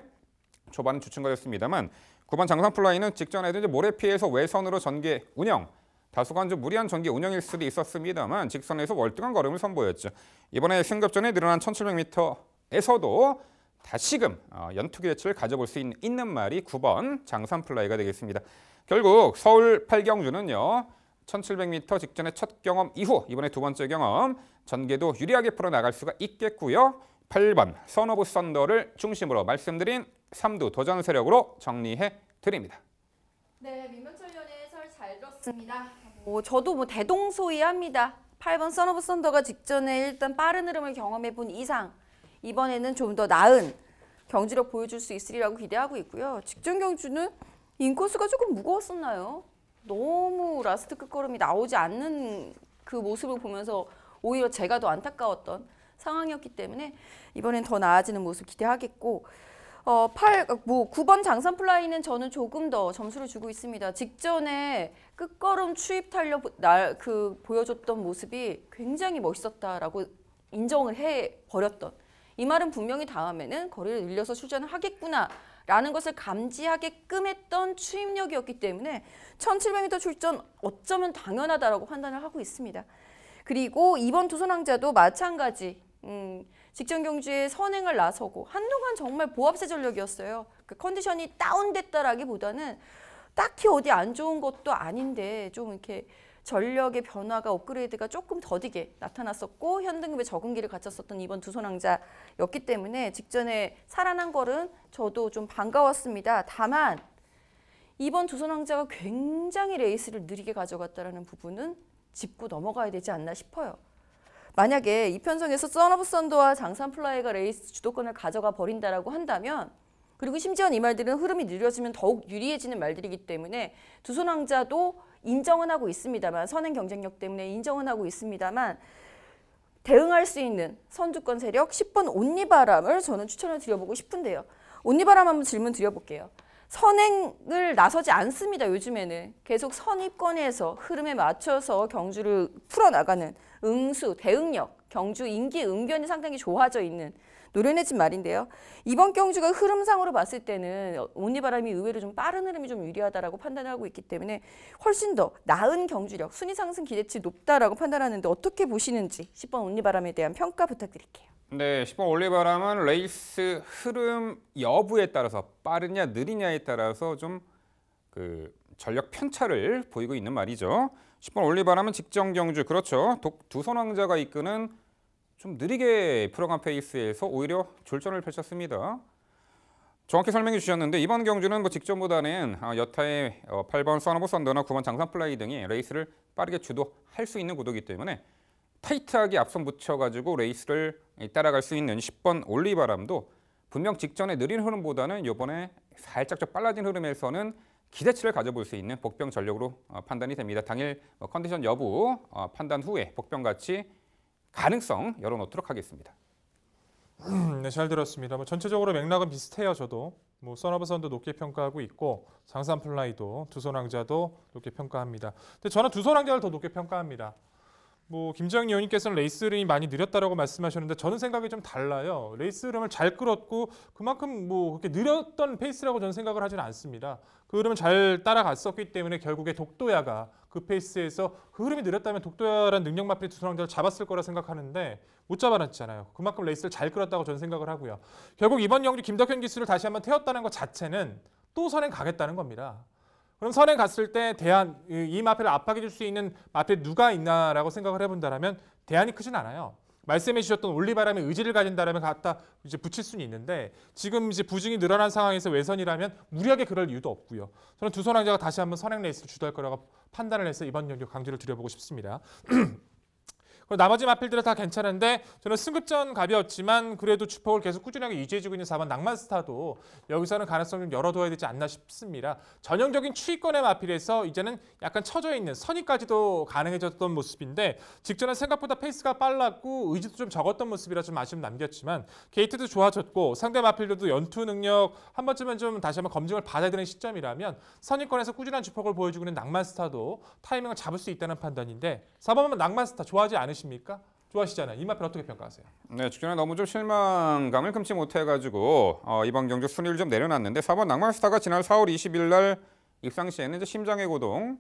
초반은 주춤거렸습니다만 9번 장산플라이는 직전에도 이제 모래 피해서 외선으로 전개 운영 다소간 좀 무리한 전개 운영일 수도 있었습니다만 직선에서 월등한 걸음을 선보였죠. 이번에 승급전에 늘어난 1700m에서도 다시금 연투 기대치를 가져볼 수 있는 말이 9번 장산플라이가 되겠습니다. 결국 서울 8경주는요. 1700m 직전의 첫 경험 이후 이번에 두 번째 경험 전개도 유리하게 풀어나갈 수가 있겠고요. 8번 선 오브 썬더를 중심으로 말씀드린 3두 도전 세력으로 정리해 드립니다. 네, 민병철 위원의 해설 잘 들었습니다. 저도 대동소이합니다. 8번 선 오브 썬더가 직전에 일단 빠른 흐름을 경험해 본 이상 이번에는 좀 더 나은 경지력 보여줄 수 있으리라고 기대하고 있고요. 직전 경주는 인코스가 조금 무거웠었나요? 너무 라스트 끝걸음이 나오지 않는 그 모습을 보면서 오히려 제가 더 안타까웠던 상황이었기 때문에 이번엔 더 나아지는 모습 기대하겠고 9번 장산플라이는 저는 조금 더 점수를 주고 있습니다. 직전에 끝걸음 추입 탄력 보여줬던 모습이 굉장히 멋있었다라고 인정을 해버렸던 이 말은 분명히 다음에는 거리를 늘려서 출전을 하겠구나라는 것을 감지하게끔 했던 추입력이었기 때문에 1700m 출전 어쩌면 당연하다라고 판단을 하고 있습니다. 그리고 2번 두손왕자도 마찬가지 직전 경주에 선행을 나서고 한동안 정말 보합세 전력이었어요. 그 컨디션이 다운됐다라기보다는 딱히 어디 안 좋은 것도 아닌데 좀 이렇게 전력의 변화가 업그레이드가 조금 더디게 나타났었고 현등급의 적응기를 갖췄었던 이번 두손왕자였기 때문에 직전에 살아난 거는 저도 좀 반가웠습니다. 다만 이번 두손왕자가 굉장히 레이스를 느리게 가져갔다는 부분은 짚고 넘어가야 되지 않나 싶어요. 만약에 이 편성에서 선오브 선더와 장산플라이가 레이스 주도권을 가져가 버린다라고 한다면, 그리고 심지어 이 말들은 흐름이 느려지면 더욱 유리해지는 말들이기 때문에 두손왕자도 인정은 하고 있습니다만, 선행 경쟁력 때문에 인정은 하고 있습니다만, 대응할 수 있는 선두권 세력 10번 온리바람을 저는 추천을 드려보고 싶은데요. 온리바람 한번 질문 드려볼게요. 선행을 나서지 않습니다. 요즘에는 계속 선입권에서 흐름에 맞춰서 경주를 풀어나가는 응수, 대응력, 경주 인기 응변이 상당히 좋아져 있는 노련해진 말인데요. 이번 경주가 흐름상으로 봤을 때는 온리바람이 의외로 좀 빠른 흐름이 좀 유리하다라고 판단하고 있기 때문에 훨씬 더 나은 경주력, 순위 상승 기대치 높다라고 판단하는데 어떻게 보시는지 10번 온리바람에 대한 평가 부탁드릴게요. 네, 10번 올리바람은 레이스 흐름 여부에 따라서 빠르냐 느리냐에 따라서 좀 그 전력 편차를 보이고 있는 말이죠. 10번 올리바람은 직전 경주, 그렇죠. 두손왕자가 이끄는 좀 느리게 풀어간 페이스에서 오히려 졸전을 펼쳤습니다. 정확히 설명해 주셨는데 이번 경주는 뭐 직전보다는 여타의 8번 선오브 선더나 9번 장산플라이 등이 레이스를 빠르게 주도할 수 있는 구도이기 때문에 타이트하게 앞선 붙여가지고 레이스를 따라갈 수 있는 10번 올리바람도 분명 직전의 느린 흐름보다는 이번에 살짝 좀 빨라진 흐름에서는 기대치를 가져볼 수 있는 복병 전력으로 판단이 됩니다. 당일 컨디션 여부 판단 후에 복병 가치 가능성 열어놓도록 하겠습니다. 네, 잘 들었습니다. 뭐 전체적으로 맥락은 비슷해요. 저도 뭐 선오브 선도 높게 평가하고 있고 장산플라이도 두손왕자도 높게 평가합니다. 근데 저는 두손왕자를 더 높게 평가합니다. 뭐 김정희 의원님께서는 레이스 흐름이 많이 느렸다라고 말씀하셨는데 저는 생각이 좀 달라요. 레이스 흐름을 잘 끌었고 그만큼 뭐 그렇게 느렸던 페이스라고 저는 생각을 하지는 않습니다. 그 흐름을 잘 따라갔었기 때문에 결국에 독도야가 그 페이스에서 그 흐름이 느렸다면 독도야라는 능력 마필 두손왕자를 잡았을 거라 생각하는데 못 잡아놨잖아요. 그만큼 레이스를 잘 끌었다고 저는 생각을 하고요. 결국 이번 경기 김덕현 기수를 다시 한번 태웠다는 것 자체는 또 선행 가겠다는 겁니다. 그럼 선행 갔을 때 이 마필을 압박해 줄 수 있는 마필 누가 있나라고 생각을 해본다면 대안이 크진 않아요. 말씀해 주셨던 올리바람의 의지를 가진다라면 갖다 이제 붙일 수는 있는데 지금 이제 부진이 늘어난 상황에서 외선이라면 무리하게 그럴 이유도 없고요. 저는 두손왕자가 다시 한번 선행 레이스를 주도할 거라고 판단을 해서 이번 경기 강조를 드려보고 싶습니다. 나머지 마필들은 다 괜찮은데 저는 승급전 갑이었지만 그래도 주폭을 계속 꾸준하게 유지해주고 있는 4번 낭만스타도 여기서는 가능성을 좀 열어둬야 되지 않나 싶습니다. 전형적인 추위권의 마필에서 이제는 약간 처져 있는 선의까지도 가능해졌던 모습인데 직전에 생각보다 페이스가 빨랐고 의지도 좀 적었던 모습이라 좀 아쉬움 남겼지만 게이트도 좋아졌고 상대 마필들도 연투 능력 한 번쯤은 좀 다시 한번 검증을 받아야 되는 시점이라면 선의권에서 꾸준한 주폭을 보여주고 있는 낭만스타도 타이밍을 잡을 수 있다는 판단인데 4번은 낭만스타 좋아하지 않으십니까? 좋아하시잖아요. 이 마필 어떻게 평가하세요? 네, 직전에 너무 좀 실망감을 금치 못해가지고 이번 경주 순위를 좀 내려놨는데 4번 낭만스타가 지난 4월 20일 날 입상 시에는 이제 심장의 고동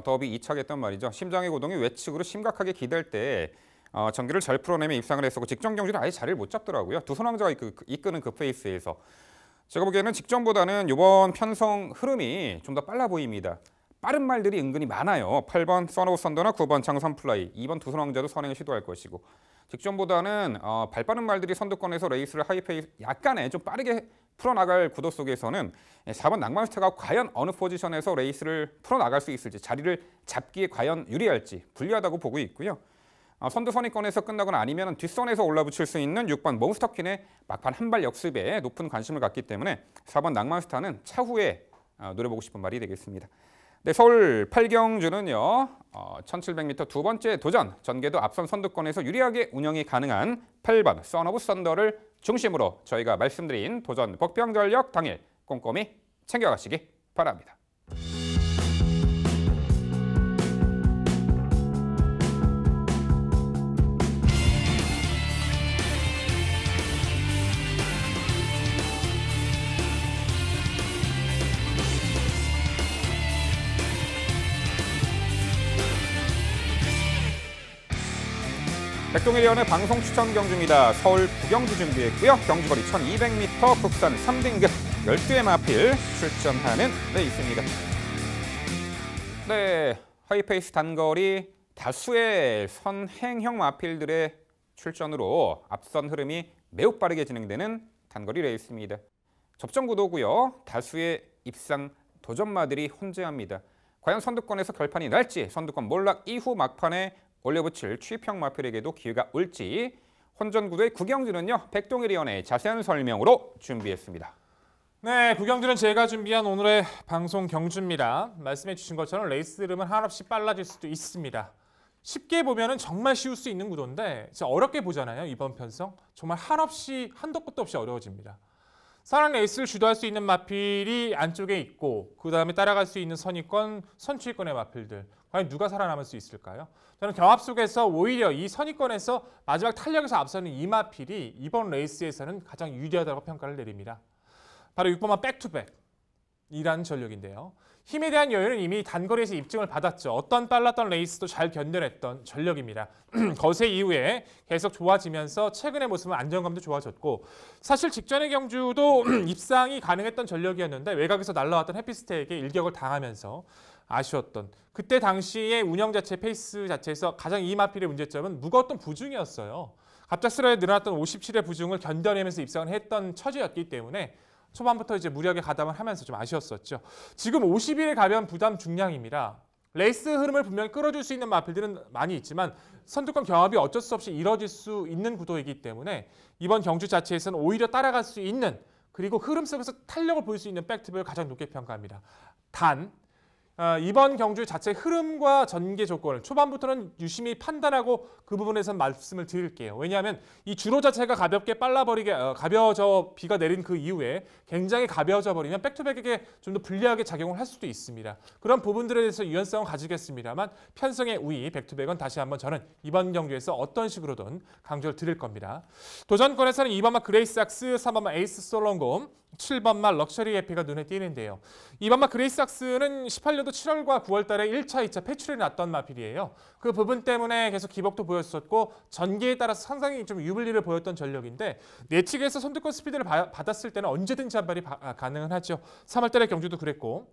더비 2차겠단 말이죠. 심장의 고동이 외측으로 심각하게 기댈 때 전기를 잘 풀어내며 입상을 했었고 직전 경주는 아예 자리를 못 잡더라고요. 두손왕자가 이끄는 그 페이스에서 제가 보기에는 직전보다는 이번 편성 흐름이 좀 더 빨라 보입니다. 빠른 말들이 은근히 많아요. 8번 선오브 선더나 9번 장산플라이, 2번 두손왕자도 선행을 시도할 것이고 직전보다는 발빠른 말들이 선두권에서 레이스를 하이페이스 약간의 좀 빠르게 풀어나갈 구도 속에서는 4번 낭만스타가 과연 어느 포지션에서 레이스를 풀어나갈 수 있을지 자리를 잡기에 과연 유리할지 불리하다고 보고 있고요. 선두 선의권에서 끝나거나 아니면 뒷선에서 올라붙일 수 있는 6번 몬스터퀸의 막판 한발 역습에 높은 관심을 갖기 때문에 4번 낭만스타는 차후에 노려보고 싶은 말이 되겠습니다. 네, 서울 8경주는요. 1700m 두 번째 도전, 전개도 앞선 선두권에서 유리하게 운영이 가능한 8번 선오브 선더를 중심으로 저희가 말씀드린 도전 복병 전력 당일 꼼꼼히 챙겨가시기 바랍니다. 백동일위원의 방송 추천 경주입니다. 서울 부경주 준비했고요. 경주거리 1200m 국산 3등급 12회 마필 출전하는 레이스입니다. 네, 하이페이스 단거리 다수의 선행형 마필들의 출전으로 앞선 흐름이 매우 빠르게 진행되는 단거리 레이스입니다. 접전 구도고요. 다수의 입상 도전마들이 혼재합니다. 과연 선두권에서 결판이 날지, 선두권 몰락 이후 막판에 올려붙일 취평 마필에게도 기회가 올지 혼전구도의 구경주는요, 백동일위원의 자세한 설명으로 준비했습니다. 네, 구경주는 제가 준비한 오늘의 방송 경주입니다. 말씀해 주신 것처럼 레이스 흐름은 한없이 빨라질 수도 있습니다. 쉽게 보면은 정말 쉬울 수 있는 구도인데 진짜 어렵게 보잖아요. 이번 편성 정말 한도 끝도 없이 어려워집니다. 선행 레이스를 주도할 수 있는 마필이 안쪽에 있고 그 다음에 따라갈 수 있는 선위권, 선취권의 마필들. 과연 누가 살아남을 수 있을까요? 저는 경합 속에서 오히려 이 선위권에서 마지막 탄력에서 앞서는 이 마필이 이번 레이스에서는 가장 유리하다고 평가를 내립니다. 바로 6번마 백투백이라는 전력인데요. 힘에 대한 여유는 이미 단거리에서 입증을 받았죠. 어떤 빨랐던 레이스도 잘 견뎌냈던 전력입니다. 거세 이후에 계속 좋아지면서 최근의 모습은 안정감도 좋아졌고 사실 직전의 경주도 입상이 가능했던 전력이었는데 외곽에서 날라왔던 해피스테에게 일격을 당하면서 아쉬웠던 그때 당시의 운영 자체 페이스 자체에서 가장 이 마필의 문제점은 무거웠던 부중이었어요. 갑작스레 늘어났던 57의 부중을 견뎌내면서 입상을 했던 처지였기 때문에 초반부터 이제 무리하게 가담을 하면서 좀 아쉬웠었죠. 지금 50일의 가벼운 부담 중량입니다. 레이스 흐름을 분명히 끌어줄 수 있는 마필들은 많이 있지만 선두권 경합이 어쩔 수 없이 이뤄질 수 있는 구도이기 때문에 이번 경주 자체에서는 오히려 따라갈 수 있는 그리고 흐름 속에서 탄력을 보일 수 있는 백투백을 가장 높게 평가합니다. 단 이번 경주 자체 흐름과 전개 조건을 초반부터는 유심히 판단하고 그 부분에선 말씀을 드릴게요. 왜냐하면 이 주로 자체가 가볍게 가벼워져 비가 내린 그 이후에 굉장히 가벼워져 버리면 백투백에게 좀 더 불리하게 작용을 할 수도 있습니다. 그런 부분들에 대해서 유연성은 가지겠습니다만 편성의 우위 백투백은 다시 한번 저는 이번 경주에서 어떤 식으로든 강조를 드릴 겁니다. 도전권에서는 2번마 그레이삭스, 3번마 에이스 솔롱곰, 7번마 럭셔리 에피가 눈에 띄는데요. 2번마 그레이삭스는 18년도 7월과 9월 달에 1차, 2차 패출이 났던 마필이에요. 그 부분 때문에 계속 기복도 보였었고 전개에 따라서 상당히 좀 유불리를 보였던 전력인데 내측에서 선두권 스피드를 받았을 때는 언제든지 한발이 가능은 하죠. 3월 달의 경주도 그랬고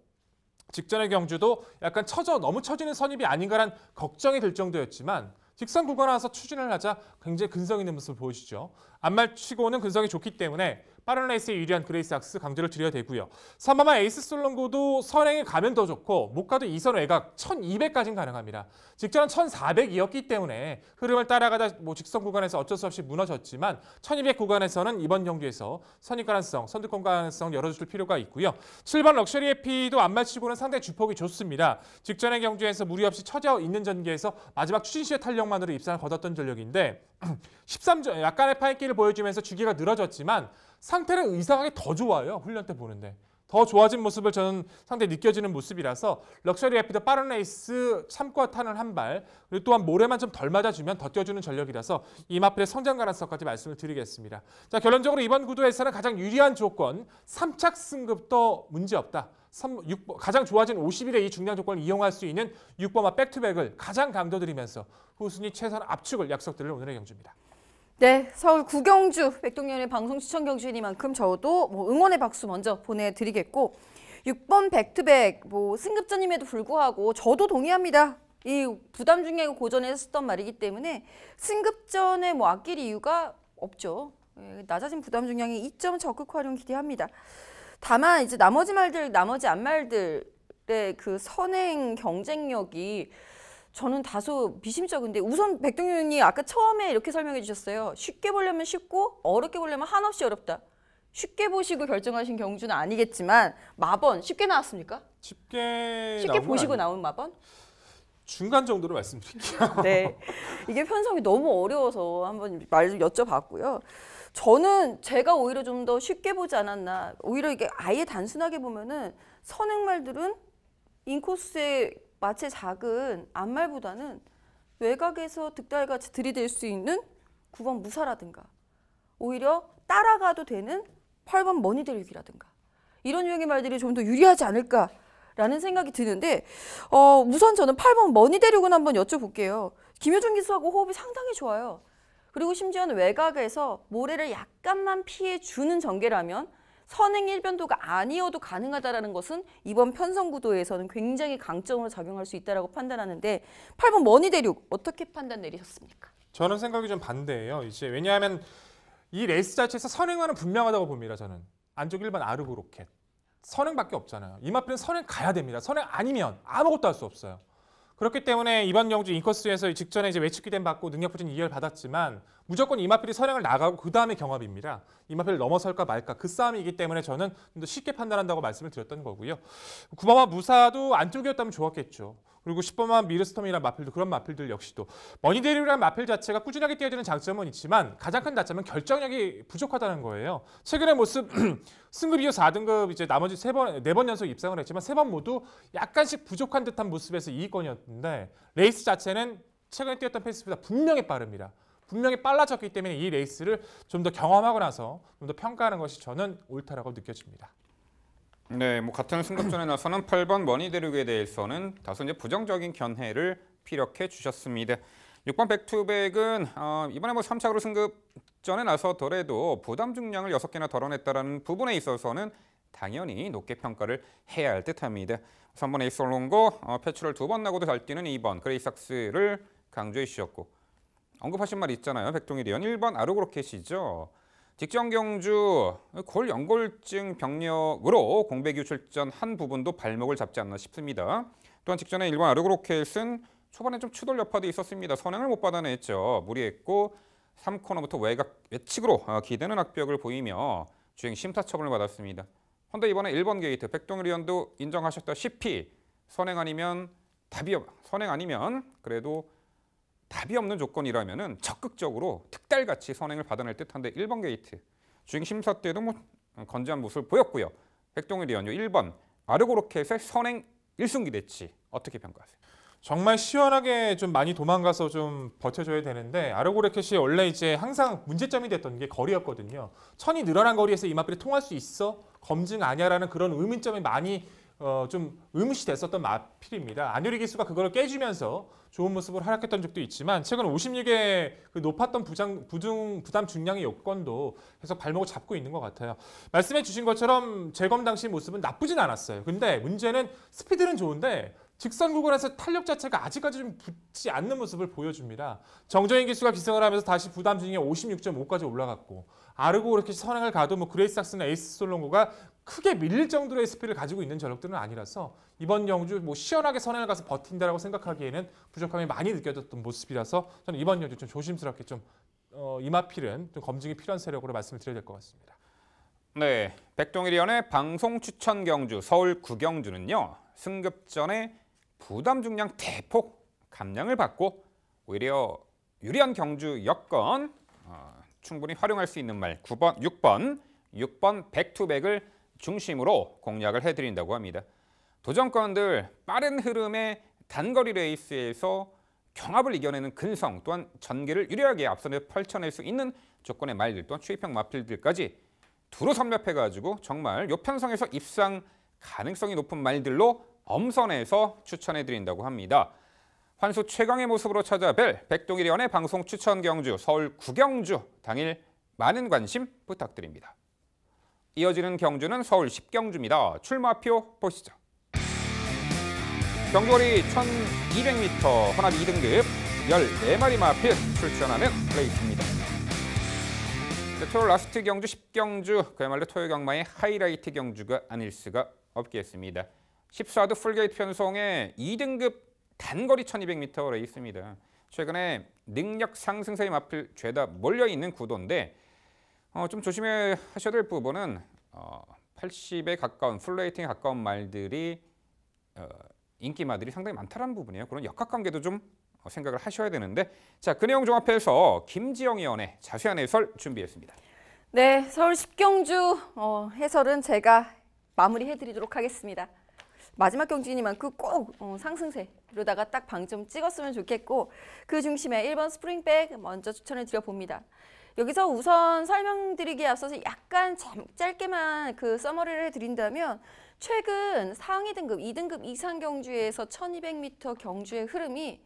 직전의 경주도 약간 너무 처지는 선입이 아닌가란 걱정이 들 정도였지만 직선 구간 와서 추진을 하자 굉장히 근성 있는 모습을 보여주죠. 안말치고는 근성이 좋기 때문에 빠른 레이스에 유리한 그레이삭스 강조를 드려야 되고요. 3번마 에이스 솔롱고도 선행에 가면 더 좋고 못 가도 2선 외곽 1200까지는 가능합니다. 직전은 1400이었기 때문에 흐름을 따라가다 직선 구간에서 어쩔 수 없이 무너졌지만 1200 구간에서는 이번 경주에서 선입 가능성, 선두권 가능성 열어줄 필요가 있고요. 7번 럭셔리 에피도 안말치고는 상당히 주폭이 좋습니다. 직전의 경주에서 무리 없이 처져 있는 전개에서 마지막 추진 시의 탄력만으로 입상을 거뒀던 전력인데 13점 약간의 파이기를 보여주면서 주기가 늘어졌지만 상태는 이상하게 더 좋아요. 훈련 때 보는데. 더 좋아진 모습을 저는 상당히 느껴지는 모습이라서 럭셔리 에피도 빠른 레이스 참고 타는 한 발 그리고 또한 모래만 좀 덜 맞아주면 더 뛰어주는 전력이라서 이 마필의 성장 가능성까지 말씀을 드리겠습니다. 자, 결론적으로 이번 구도에서는 가장 유리한 조건 3착 승급도 문제없다. 가장 좋아진 50일의 이 중량 조건을 이용할 수 있는 6번마 백투백을 가장 강조드리면서 후순위 최선 압축을 약속드릴 오늘의 경주입니다. 네, 서울 구경주 백동년의 방송 추천 경주이니만큼 저도 응원의 박수 먼저 보내드리겠고 6번 백투백 승급전임에도 불구하고 저도 동의합니다. 이 부담 중량을 고전에 했었던 말이기 때문에 승급전에 아낄 이유가 없죠. 낮아진 부담 중량의 2점 적극 활용 기대합니다. 다만 이제 나머지 안말들의 그 선행 경쟁력이 저는 다소 미심쩍은데 우선 백동윤이 아까 처음에 이렇게 설명해 주셨어요. 쉽게 보려면 쉽고 어렵게 보려면 한없이 어렵다. 쉽게 보시고 결정하신 경주는 아니겠지만 마번 쉽게 나왔습니까? 쉽게 보시고 나온 마번? 중간 정도로 말씀드릴게요. 네, 이게 편성이 너무 어려워서 한번 말 좀 여쭤봤고요. 저는 제가 오히려 좀 더 쉽게 보지 않았나. 오히려 이게 아예 단순하게 보면은 선행말들은 인코스에 마체 작은 앞말보다는 외곽에서 득달같이 들이댈 수 있는 9번 무사라든가 오히려 따라가도 되는 8번 머니대륙이라든가 이런 유형의 말들이 좀 더 유리하지 않을까라는 생각이 드는데 우선 저는 8번 머니대륙은 한번 여쭤볼게요. 김효준 기수하고 호흡이 상당히 좋아요. 그리고 심지어는 외곽에서 모래를 약간만 피해주는 전개라면 선행 일변도가 아니어도 가능하다는 것은 이번 편성구도에서는 굉장히 강점으로 작용할 수 있다고 판단하는데 8번 머니대륙 어떻게 판단 내리셨습니까? 저는 생각이 좀 반대예요. 왜냐하면 이 레이스 자체에서 선행화는 분명하다고 봅니다. 저는 안쪽 1번 아르고 로켓. 선행밖에 없잖아요. 이마필은 선행 가야 됩니다. 선행 아니면 아무것도 할 수 없어요. 그렇기 때문에 이번 경주 인코스에서 직전에 이제 외측기된 받고 능력 부진 2열 받았지만 무조건 이마필이 선행을 나가고 그 다음에 경합입니다. 이마필을 넘어설까 말까 그 싸움이기 때문에 저는 좀 더 쉽게 판단한다고 말씀을 드렸던 거고요. 9번마 무사도 안쪽이었다면 좋았겠죠. 그리고 10번마 미르스톰이란 마필도 그런 마필들 역시도 머니데리라는 마필 자체가 꾸준하게 뛰어드는 장점은 있지만 가장 큰 단점은 결정력이 부족하다는 거예요. 최근의 모습 승급 이후 4등급 이제 나머지 4번 연속 입상을 했지만 3번 모두 약간씩 부족한 듯한 모습에서 2위권이었는데 레이스 자체는 최근에 뛰었던 페이스보다 분명히 빠릅니다. 분명히 빨라졌기 때문에 이 레이스를 좀 더 경험하고 나서 좀 더 평가하는 것이 저는 옳다라고 느껴집니다. 네, 뭐 같은 승급전에 나서는 8번 머니데르에 대해서는 다소 이제 부정적인 견해를 피력해 주셨습니다. 6번 백투백은 이번에 뭐 3차로 승급전에 나서더라도 부담 중량을 6개나 덜어냈다라는 부분에 있어서는 당연히 높게 평가를 해야 할 듯합니다. 3번 에이솔롱고 패출을 2번 나고도 잘 뛰는 2번 그레이삭스를 강조해 주셨고 언급하신 말 있잖아요. 백동일이연 1번 아르고로켓이죠. 직전 경주 골 연골증 병력으로 공백유 출전 한 부분도 발목을 잡지 않나 싶습니다. 또한 직전에 1번 아르고로켓은 초반에 좀 추돌 여파도 있었습니다. 선행을 못 받아냈죠. 무리했고 3코너부터 외측으로 기대는 악벽을 보이며 주행 심사 처분을 받았습니다. 헌데 이번에 1번 게이트 백동일 의원도 인정하셨다시피 선행 아니면 그래도 답이 없는 조건이라면은 적극적으로 특달같이 선행을 받아낼 듯한데 1번 게이트 주행 심사 때도 뭐 건재한 모습을 보였고요. 백동일 의원요 1번 아르고로켓의 선행 1순기 대치 어떻게 평가하세요? 정말 시원하게 좀 많이 도망가서 좀 버텨줘야 되는데 아르고로켓이 원래 이제 항상 문제점이 됐던 게 거리였거든요. 천이 늘어난 거리에서 이마필이 통할 수 있어? 검증 아니야라는 그런 의문점이 많이 좀 의무시 됐었던 마필입니다. 안유리 기수가 그걸 깨주면서 좋은 모습을 활약했던 적도 있지만 최근 56의 그 높았던 부담 중량의 요건도 계속 발목을 잡고 있는 것 같아요. 말씀해 주신 것처럼 재검 당시 모습은 나쁘진 않았어요. 근데 문제는 스피드는 좋은데 직선 구간에서 탄력 자체가 아직까지 좀 붙지 않는 모습을 보여줍니다. 정정인 기수가 기승을 하면서 다시 부담 중에 56.5까지 올라갔고 아르고 이렇게 선행을 가도 뭐 그레이삭스나 에이스 솔롱고가 크게 밀릴 정도의 스피드를 가지고 있는 전력들은 아니라서 이번 경주 뭐 시원하게 선행을 가서 버틴다라고 생각하기에는 부족함이 많이 느껴졌던 모습이라서 저는 이번 경주 좀 조심스럽게 좀 이마필은 좀 검증이 필요한 세력으로 말씀을 드려야 될 것 같습니다. 네, 백동일위원의 방송 추천 경주 서울 9경주는요. 승급 전에 부담 중량 대폭 감량을 받고 오히려 유리한 경주 여건 충분히 활용할 수 있는 말 9번, 6번 백투백을 중심으로 공략을 해드린다고 합니다. 도전권들 빠른 흐름의 단거리 레이스에서 경합을 이겨내는 근성 또한 전개를 유리하게 앞선에 펼쳐낼 수 있는 조건의 말들 또한 추입형 마필들까지 두루 섭렵해가지고 정말 요 편성에서 입상 가능성이 높은 말들로 엄선해서 추천해드린다고 합니다. 환수 최강의 모습으로 찾아뵐 백동일위원의 방송 추천 경주 서울 9경주 당일 많은 관심 부탁드립니다. 이어지는 경주는 서울 10경주입니다. 출마표 보시죠. 경주거리 1200m 혼합 2등급 14마리 마필 출전하는 레이스입니다. 토요 라스트 경주 10경주 그야말로 토요 경마의 하이라이트 경주가 아닐 수가 없겠습니다. 14도 풀게이트 편성의 2등급 단거리 1200m 레이스입니다. 최근에 능력 상승세의 마필 죄다 몰려있는 구도인데 좀 조심하셔야 될 부분은 80에 가까운 풀레이팅에 가까운 말들이 인기마들이 상당히 많다는 부분이에요. 그런 역학관계도 좀 생각을 하셔야 되는데 자, 그 내용 종합해서 김지영 의원의 자세한 해설 준비했습니다. 네, 서울 10경주 해설은 제가 마무리해드리도록 하겠습니다. 마지막 경주이니만큼 꼭 상승세로다가 딱 방점 찍었으면 좋겠고 그 중심에 1번 스프링백 먼저 추천을 드려봅니다. 여기서 우선 설명드리기에 앞서서 약간 짧게만 그 서머리를 해드린다면 최근 상위 등급, 2등급 이상 경주에서 1200m 경주의 흐름이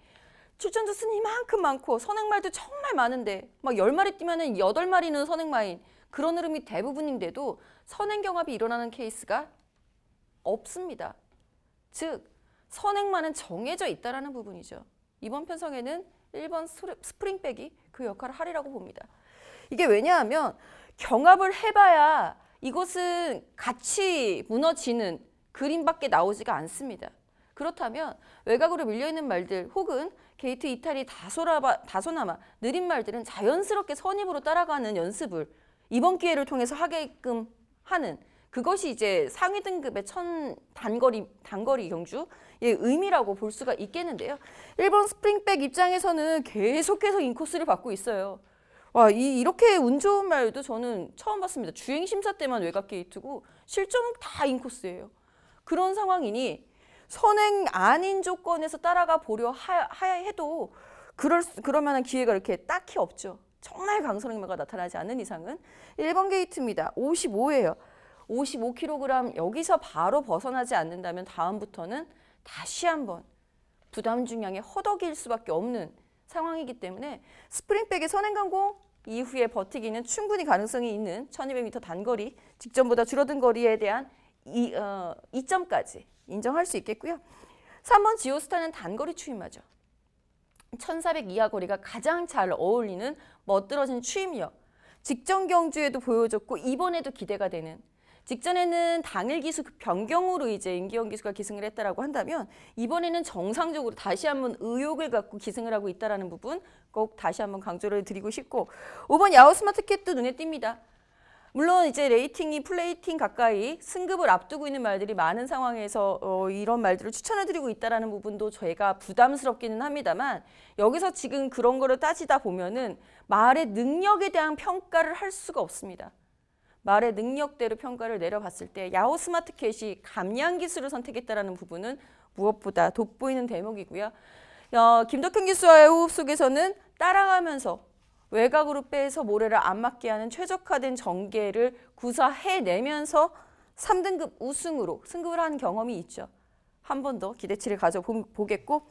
출전자 수는 이만큼 많고 선행말도 정말 많은데 막 10마리 뛰면 8마리는 선행마인 그런 흐름이 대부분인데도 선행 경합이 일어나는 케이스가 없습니다. 즉 선행만은 정해져 있다는 부분이죠. 이번 편성에는 1번 스프링백이 그 역할을 하리라고 봅니다. 이게 왜냐하면 경합을 해봐야 이것은 같이 무너지는 그림밖에 나오지가 않습니다. 그렇다면 외곽으로 밀려있는 말들 혹은 게이트 이탈이 다소나마 느린 말들은 자연스럽게 선입으로 따라가는 연습을 이번 기회를 통해서 하게끔 하는 그것이 이제 상위 등급의 단거리 경주의 의미라고 볼 수가 있겠는데요. 일본 스프링백 입장에서는 계속해서 인코스를 받고 있어요. 와, 이렇게 운 좋은 말도 저는 처음 봤습니다. 주행 심사 때만 외곽 게이트고 실전은 다 인코스예요. 그런 상황이니 선행 아닌 조건에서 따라가 보려 해도 그럴 만한 기회가 이렇게 딱히 없죠. 정말 강선행마가 나타나지 않는 이상은 1번 게이트입니다. 55예요. 55kg 여기서 바로 벗어나지 않는다면 다음부터는 다시 한번 부담 중량에 허덕일 수밖에 없는 상황이기 때문에 스프링백의 선행강공 이후에 버티기는 충분히 가능성이 있는 1200m 단거리 직전보다 줄어든 거리에 대한 이점까지 인정할 수 있겠고요. 3번 지오스타는 단거리 추임마죠. 1400 이하 거리가 가장 잘 어울리는 멋들어진 추임력. 직전 경주에도 보여줬고 이번에도 기대가 되는. 직전에는 당일 기수 변경으로 이제 임기현 기수가 기승을 했다라고 한다면 이번에는 정상적으로 다시 한번 의욕을 갖고 기승을 하고 있다라는 부분 꼭 다시 한번 강조를 드리고 싶고 5번 야오스마트캣도 눈에 띕니다. 물론 이제 레이팅이 플레이팅 가까이 승급을 앞두고 있는 말들이 많은 상황에서 이런 말들을 추천을 드리고 있다라는 부분도 저희가 부담스럽기는 합니다만 여기서 지금 그런 거를 따지다 보면은 말의 능력에 대한 평가를 할 수가 없습니다. 말의 능력대로 평가를 내려봤을 때 야호 스마트캣이 감량 기술을 선택했다라는 부분은 무엇보다 돋보이는 대목이고요. 김덕현 기수와의 호흡 속에서는 따라가면서 외곽으로 빼서 모래를 안 맞게 하는 최적화된 전개를 구사해내면서 3등급 우승으로 승급을 한 경험이 있죠. 한 번 더 기대치를 가져보겠고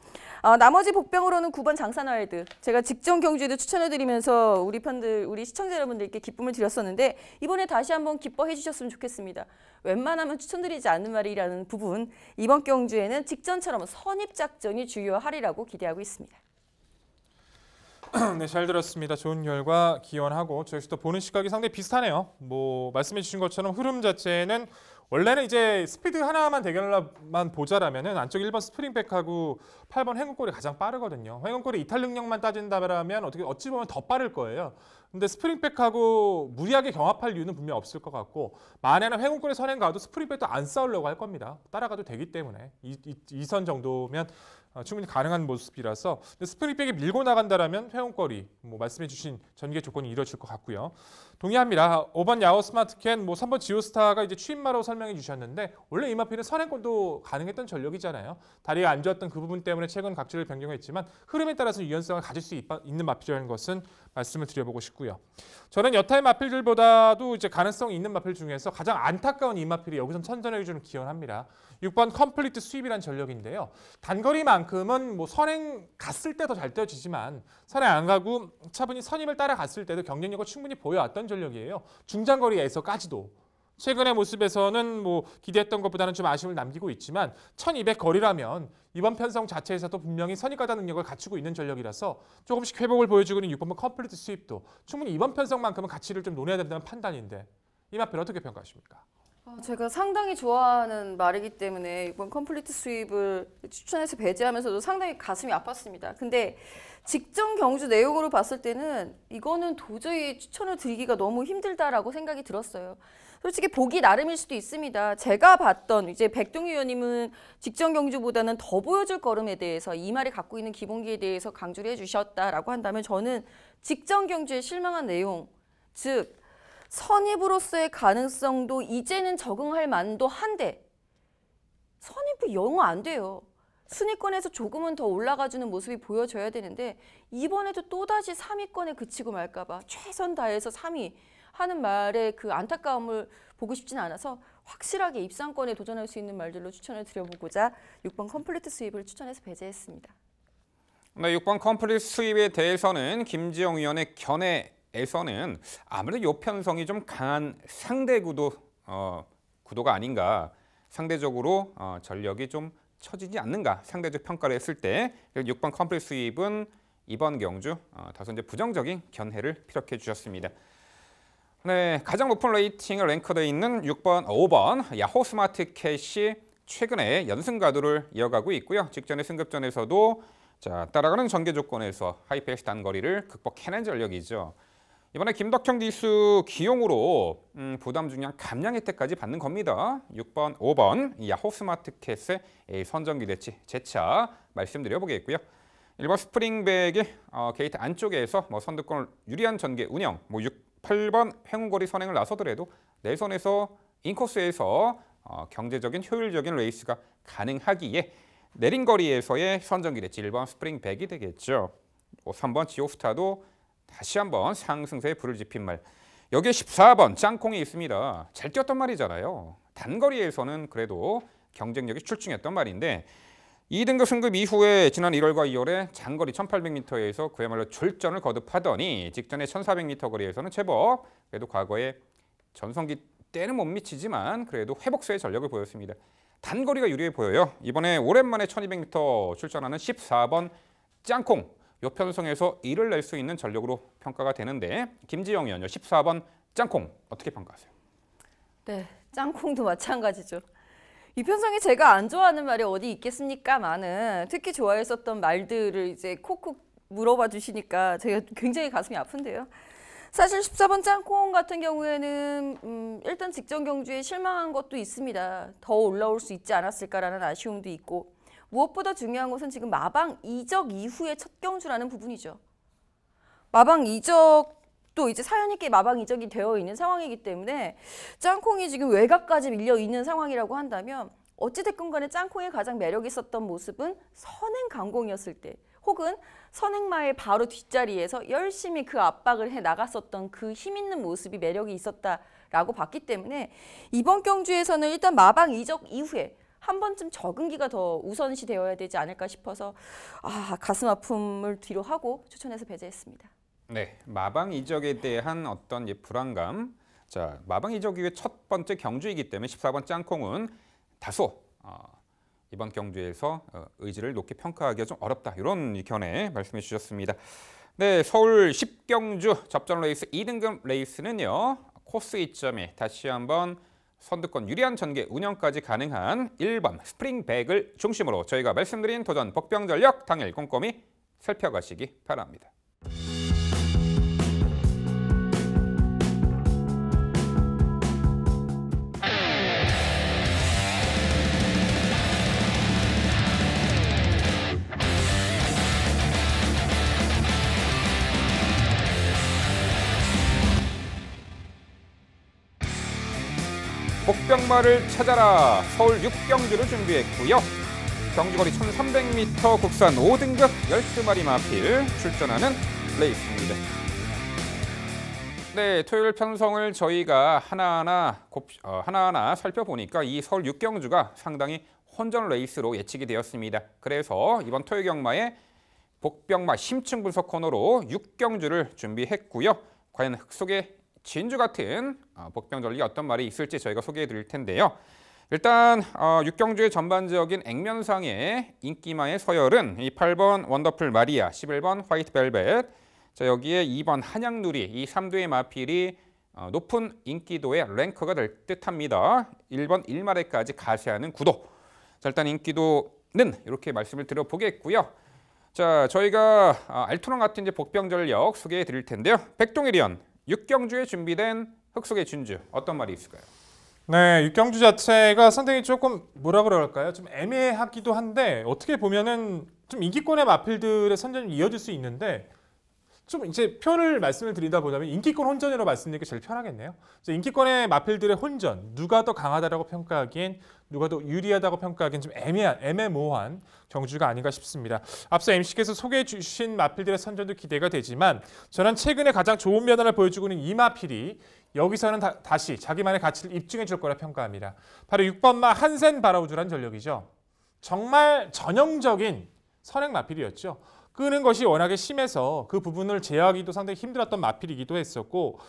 나머지 복병으로는 9번 장산와일드 제가 직전 경주에도 추천해드리면서 우리 시청자 여러분들께 기쁨을 드렸었는데 이번에 다시 한번 기뻐해 주셨으면 좋겠습니다. 웬만하면 추천드리지 않는 말이라는 부분 이번 경주에는 직전처럼 선입작전이 주요하리라고 기대하고 있습니다. 네, 잘 들었습니다. 좋은 결과 기원하고 저 역시 또 보는 시각이 상당히 비슷하네요. 말씀해 주신 것처럼 흐름 자체는 원래는 이제 스피드 하나만 대결만 보자라면은 안쪽 1번 스프링백하고 8번 행운골이 가장 빠르거든요. 행운골이 이탈 능력만 따진다면 어찌 보면 더 빠를 거예요. 근데 스프링백하고 무리하게 경합할 이유는 분명 없을 것 같고 만약에 행운골에 선행 가도 스프링백도 안 싸우려고 할 겁니다. 따라가도 되기 때문에 2선 정도면 충분히 가능한 모습이라서 스프링백이 밀고 나간다라면 회원거리 말씀해 주신 전개 조건이 이루어질 것 같고요. 동의합니다. 5번 야호 스마트캣 3번 지오스타가 이제 추임마로 설명해 주셨는데 원래 이마피는 선행권도 가능했던 전력이잖아요. 다리가 안 좋았던 그 부분 때문에 최근 각질을 변경했지만 흐름에 따라서 유연성을 가질 수 있는 마필이라는 것은 말씀을 드려보고 싶고요. 저는 여타의 마필들보다도 이제 가능성이 있는 마필 중에서 가장 안타까운 이 마필이 여기서 선전해주는 기원합니다. 6번 컴플리트 스윕이란 전력인데요. 단거리만큼은 선행 갔을 때 더 잘 뛰어지지만 선행 안 가고 차분히 선임을 따라갔을 때도 경쟁력을 충분히 보여왔던 전력이에요. 중장거리에서까지도. 최근의 모습에서는 기대했던 것보다는 좀 아쉬움을 남기고 있지만 1200 거리라면 이번 편성 자체에서도 분명히 선입가다 능력을 갖추고 있는 전력이라서 조금씩 회복을 보여주고 있는 6번 컴플리트 스윕도 충분히 이번 편성만큼은 가치를 좀 논해야 된다는 판단인데 이 마필 어떻게 평가하십니까? 제가 상당히 좋아하는 말이기 때문에 이번 컴플리트 스윕을 추천해서 배제하면서도 상당히 가슴이 아팠습니다. 근데 직전 경주 내용으로 봤을 때는 이거는 도저히 추천을 드리기가 너무 힘들다라고 생각이 들었어요. 솔직히 보기 나름일 수도 있습니다. 제가 봤던 이제 백동희 의원님은 직전 경주보다는 더 보여줄 걸음에 대해서 이 말이 갖고 있는 기본기에 대해서 강조를 해주셨다라고 한다면 저는 직전 경주에 실망한 내용, 즉 선입으로서의 가능성도 이제는 적응할 만도 한데 선입이 영 안 돼요. 순위권에서 조금은 더 올라가주는 모습이 보여져야 되는데 이번에도 또다시 3위권에 그치고 말까봐 최선 다해서 3위 하는 말에 그 안타까움을 보고 싶지는 않아서 확실하게 입상권에 도전할 수 있는 말들로 추천을 드려보고자 6번 컴플리트 스윕을 추천해서 배제했습니다. 네, 6번 컴플리트 스윕에 대해서는 김지영 위원의 견해에서는 아무래도 요 편성이 좀 강한 상대 구도가 아닌가. 상대적으로 전력이 좀 처지지 않는가. 상대적 평가를 했을 때 6번 컴플리트 스윕은 이번 경주 다소 이제 부정적인 견해를 피력해 주셨습니다. 네, 가장 높은 레이팅을 랭크되어 있는 6번, 5번 야호 스마트 캣이 최근에 연승 가도를 이어가고 있고요. 직전의 승급전에서도 따라가는 전개 조건에서 하이페이스 단거리를 극복해낸 전력이죠. 이번에 김덕형 기수 기용으로 부담 중량 감량 혜택까지 받는 겁니다. 6번, 5번 야호 스마트 캣의 선정기 대치 재차 말씀드려 보겠고요. 1번 스프링백의 게이트 안쪽에서 선두권을 유리한 전개 운영, 8번 행운거리 선행을 나서더라도 내선에서 인코스에서 경제적인 효율적인 레이스가 가능하기에 내린 거리에서의 선정기 대치 1번 스프링백이 되겠죠. 3번 지오스타도 다시 한번 상승세에 불을 지핀 말. 여기에 14번 짱콩이 있습니다. 잘 뛰었단 말이잖아요. 단거리에서는 그래도 경쟁력이 출중했던 말인데 2등급 승급 이후에 지난 1월과 2월에 장거리 1800m에서 그야말로 졸전을 거듭하더니 직전에 1400m 거리에서는 제법 그래도 과거에 전성기 때는 못 미치지만 그래도 회복세의 전력을 보였습니다. 단거리가 유리해 보여요. 이번에 오랜만에 1200m 출전하는 14번 짱콩. 요 편성에서 이를 낼 수 있는 전력으로 평가가 되는데 김지영 의원요. 14번 짱콩 어떻게 평가하세요? 네, 짱콩도 마찬가지죠. 이 편성에 제가 안 좋아하는 말이 어디 있겠습니까마는 특히 좋아했었던 말들을 이제 콕콕 물어봐 주시니까 제가 굉장히 가슴이 아픈데요. 사실 14번 짱콩 같은 경우에는 일단 직전 경주에 실망한 것도 있습니다. 더 올라올 수 있지 않았을까라는 아쉬움도 있고 무엇보다 중요한 것은 지금 마방 이적 이후의 첫 경주라는 부분이죠. 마방 이적도 이제 사연있게 마방 이적이 되어 있는 상황이기 때문에 짱콩이 지금 외곽까지 밀려 있는 상황이라고 한다면 어찌됐건 간에 짱콩의 가장 매력 있었던 모습은 선행 강공이었을 때 혹은 선행마의 바로 뒷자리에서 열심히 그 압박을 해 나갔었던 그 힘 있는 모습이 매력이 있었다라고 봤기 때문에 이번 경주에서는 일단 마방 이적 이후에 한 번쯤 적응기가 더 우선시 되어야 되지 않을까 싶어서 가슴 아픔을 뒤로 하고 추천해서 배제했습니다. 네, 마방 이적에 대한 어떤 불안감. 마방 이적 이후에 첫 번째 경주이기 때문에 14번 짱콩은 다소 이번 경주에서 의지를 높게 평가하기가 좀 어렵다. 이런 견해 말씀해 주셨습니다. 네, 서울 10경주 접전 레이스 2등급 레이스는요. 코스 이점에 다시 한번 선두권 유리한 전개 운영까지 가능한 1번 스프링백을 중심으로 저희가 말씀드린 도전 복병 전력 당일 꼼꼼히 살펴가시기 바랍니다. 복병마를 찾아라 서울 6경주를 준비했고요. 경주거리 1300m 국산 5등급 12마리 마필 출전하는 레이스입니다. 네, 토요일 편성을 저희가 하나하나 살펴보니까 이 서울 6경주가 상당히 혼전 레이스로 예측이 되었습니다. 그래서 이번 토요일 경마에 복병마 심층 분석 코너로 6경주를 준비했고요. 과연 흙 속에 진주 같은 복병 전력이 어떤 말이 있을지 저희가 소개해 드릴 텐데요. 일단 6경주의 전반적인 액면상의 인기마의 서열은 이 8번 원더풀 마리아, 11번 화이트 벨벳, 여기에 2번 한양누리, 이 3두의 마필이 높은 인기도의 랭커가 될 듯합니다. 1번 1마레까지 가세하는 구도. 일단 인기도는 이렇게 말씀을 드려보겠고요. 저희가 알토론 같은 이제 복병 전력 소개해 드릴 텐데요. 백동일위원 6경주에 준비된 흙 속의 진주 어떤 말이 있을까요? 네, 6경주 자체가 상당히 조금 뭐라 그럴까요? 좀 애매하기도 한데 어떻게 보면은 좀 인기권의 마필들의 선전이 이어질 수 있는데 좀 이제 표를 말씀을 드리다 보자면 인기권 혼전으로 말씀드리기 제일 편하겠네요. 인기권의 마필들의 혼전, 누가 더 강하다라고 평가하기엔 누가 더 유리하다고 평가하기엔 좀 애매모호한 경주가 아닌가 싶습니다. 앞서 MC께서 소개해 주신 마필들의 선전도 기대가 되지만 저는 최근에 가장 좋은 면을 보여주고 있는 이 마필이 여기서는 다시 자기만의 가치를 입증해 줄 거라 평가합니다. 바로 6번마 한센 바라우주란 전력이죠. 정말 전형적인 선행 마필이었죠. 끄는 것이 워낙에 심해서 그 부분을 제어하기도 상당히 힘들었던 마필이기도 했었고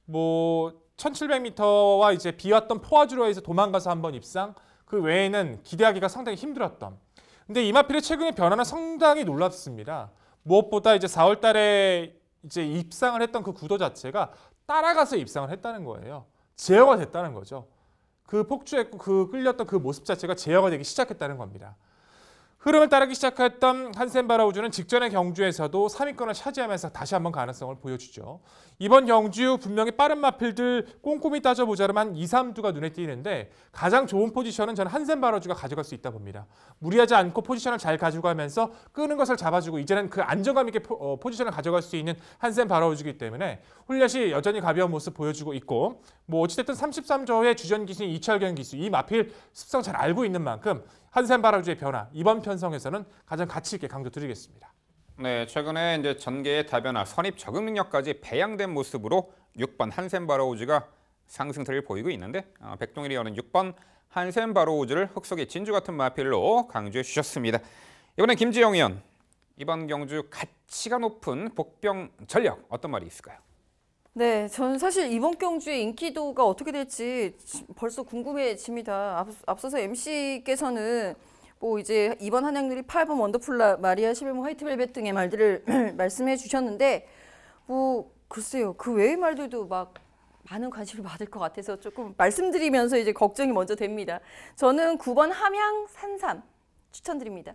1700m와 이제 비왔던 포화주로에서 도망가서 한번 입상 그 외에는 기대하기가 상당히 힘들었던 근데 이 마필의 최근의 변화는 상당히 놀랍습니다. 무엇보다 이제 4월 달에 이제 입상을 했던 그 구도 자체가 따라가서 입상을 했다는 거예요. 제어가 됐다는 거죠. 그 폭주했고 그 끌렸던 그 모습 자체가 제어가 되기 시작했다는 겁니다. 흐름을 따르기 시작했던 한센 바라우즈는 직전의 경주에서도 3위권을 차지하면서 다시 한번 가능성을 보여주죠. 이번 경주 분명히 빠른 마필들 꼼꼼히 따져보자면 2, 3두가 눈에 띄는데 가장 좋은 포지션은 저는 한센 바라우즈가 가져갈 수 있다 봅니다. 무리하지 않고 포지션을 잘 가져가면서 끄는 것을 잡아주고 이제는 그 안정감 있게 포지션을 가져갈 수 있는 한센 바라우즈이기 때문에 훌렛이 여전히 가벼운 모습 보여주고 있고 뭐 어찌됐든 33조의 주전 기수인 이철경 기수 이 마필 습성 잘 알고 있는 만큼 한센 바라우즈의 변화 이번 편성에서는 가장 가치 있게 강조드리겠습니다. 네, 최근에 이제 전개의 다변화, 선입 적응 능력까지 배양된 모습으로 6번 한센 바라우즈가 상승세를 보이고 있는데 백동일이 여는 6번 한센 바라우즈를 흑석의 진주 같은 마필로 강조해 주셨습니다. 이번엔 김지영 의원, 이번 경주 가치가 높은 복병 전력 어떤 말이 있을까요? 네, 저는 사실 이번 경주의 인기도가 어떻게 될지 벌써 궁금해집니다. 앞서서 MC께서는 뭐 이제 이번 한양누리 8번 원더풀 마리아 11번 화이트벨벳 등의 말들을 말씀해 주셨는데 뭐 글쎄요, 그 외의 말들도 막 많은 관심을 받을 것 같아서 조금 말씀드리면서 이제 걱정이 먼저 됩니다. 저는 9번 함양 산삼 추천드립니다.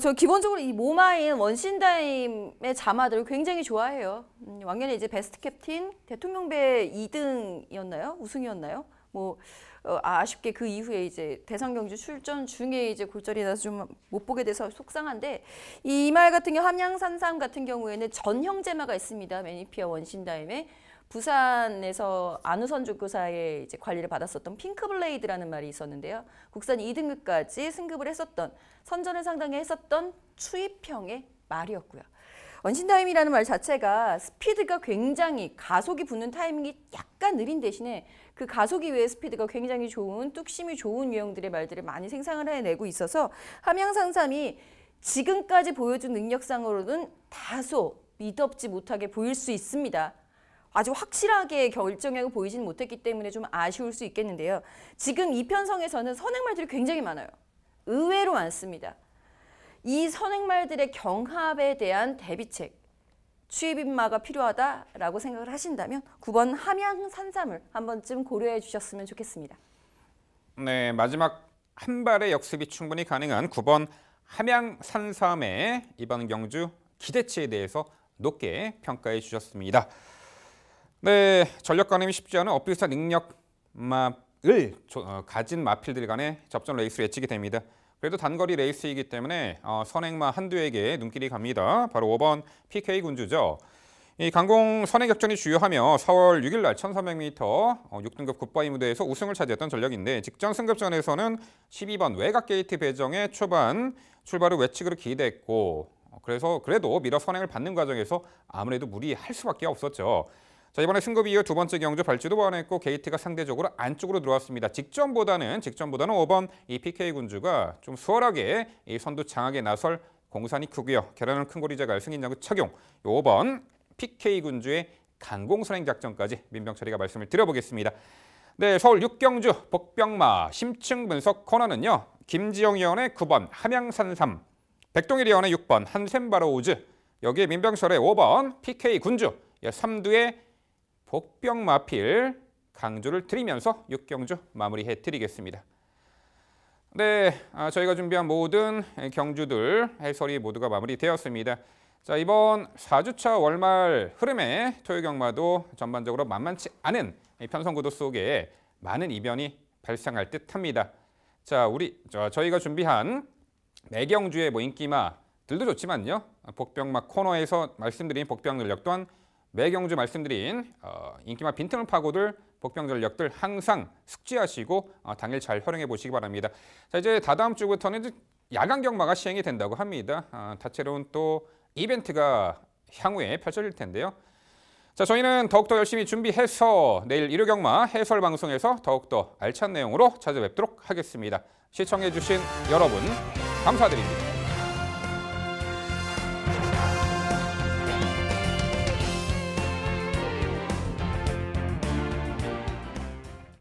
저 기본적으로 이 모마인 원신다임의 자마들을 굉장히 좋아해요. 왕년에 이제 베스트 캡틴, 대통령배 2등이었나요? 우승이었나요? 뭐 아쉽게 그 이후에 이제 대상 경주 출전 중에 이제 골절이 나서 좀 못 보게 돼서 속상한데 이 말 같은 경우 함양산삼 같은 경우에는 전형제마가 있습니다. 매니피아 원신다임에 부산에서 안우선 조교사의 이제 관리를 받았었던 핑크블레이드라는 말이 있었는데요. 국산 2등급까지 승급을 했었던 선전을 상당히 했었던 추입형의 말이었고요. 원신다임이라는 말 자체가 스피드가 굉장히 가속이 붙는 타이밍이 약간 느린 대신에 그 가속 이외의 스피드가 굉장히 좋은 뚝심이 좋은 유형들의 말들을 많이 생산을 해내고 있어서 함양산삼이 지금까지 보여준 능력상으로는 다소 미덥지 못하게 보일 수 있습니다. 아주 확실하게 결정하고 보이지는 못했기 때문에 좀 아쉬울 수 있겠는데요. 지금 이 편성에서는 선행말들이 굉장히 많아요. 의외로 많습니다. 이 선행말들의 경합에 대한 대비책, 추입인마가 필요하다라고 생각을 하신다면 9번 함양산삼을 한 번쯤 고려해 주셨으면 좋겠습니다. 네, 마지막 한 발의 역습이 충분히 가능한 9번 함양산삼의 이번 경주 기대치에 대해서 높게 평가해 주셨습니다. 네, 전력 가늠이 쉽지 않은 엇비슷한 능력을 가진 마필들 간의 접전 레이스를 예측이 됩니다. 그래도 단거리 레이스이기 때문에 선행마 한두에게 눈길이 갑니다. 바로 5번 PK 군주죠. 이 강공 선행 격전이 주요하며 4월 6일 날 1300m 6등급 굿바이 무대에서 우승을 차지했던 전력인데 직전 승급전에서는 12번 외곽 게이트 배정의 초반 출발을 외측으로 기대했고 그래도 미러 선행을 받는 과정에서 아무래도 무리할 수밖에 없었죠. 자, 이번에 승급 이후 두 번째 경주 발주도 보완했고 게이트가 상대적으로 안쪽으로 들어왔습니다. 직전보다는 5번 이 PK 군주가 좀 수월하게 이 선두 장악에 나설 공산이 크고요. 계란은 큰 고리 자갈 승인장구 착용. 5번 PK 군주의 강공 선행 작전까지 민병철이가 말씀을 드려보겠습니다. 네, 서울 6경주 복병마 심층 분석 코너는요. 김지영 의원의 9번 함양산삼, 백동일 의원의 6번 한센 바라우즈, 여기에 민병철의 5번 PK 군주, 3두의 복병마필 강조를 드리면서 6경주 마무리해 드리겠습니다. 네, 저희가 준비한 모든 경주들 해설이 모두가 마무리되었습니다. 자, 이번 4주차 월말 흐름의 토요경마도 전반적으로 만만치 않은 편성구도 속에 많은 이변이 발생할 듯합니다. 자, 저희가 준비한 매경주의 인기마들도 좋지만요. 복병마 코너에서 말씀드린 복병 전력 또한 매경주 말씀드린 인기마 빈틈을 파고들 복병 전력들 항상 숙지하시고 당일 잘 활용해 보시기 바랍니다. 자, 이제 다다음 주부터는 이제 야간 경마가 시행이 된다고 합니다. 다채로운 또 이벤트가 향후에 펼쳐질 텐데요. 자, 저희는 더욱더 열심히 준비해서 내일 일요 경마 해설 방송에서 더욱더 알찬 내용으로 찾아뵙도록 하겠습니다. 시청해 주신 여러분 감사드립니다.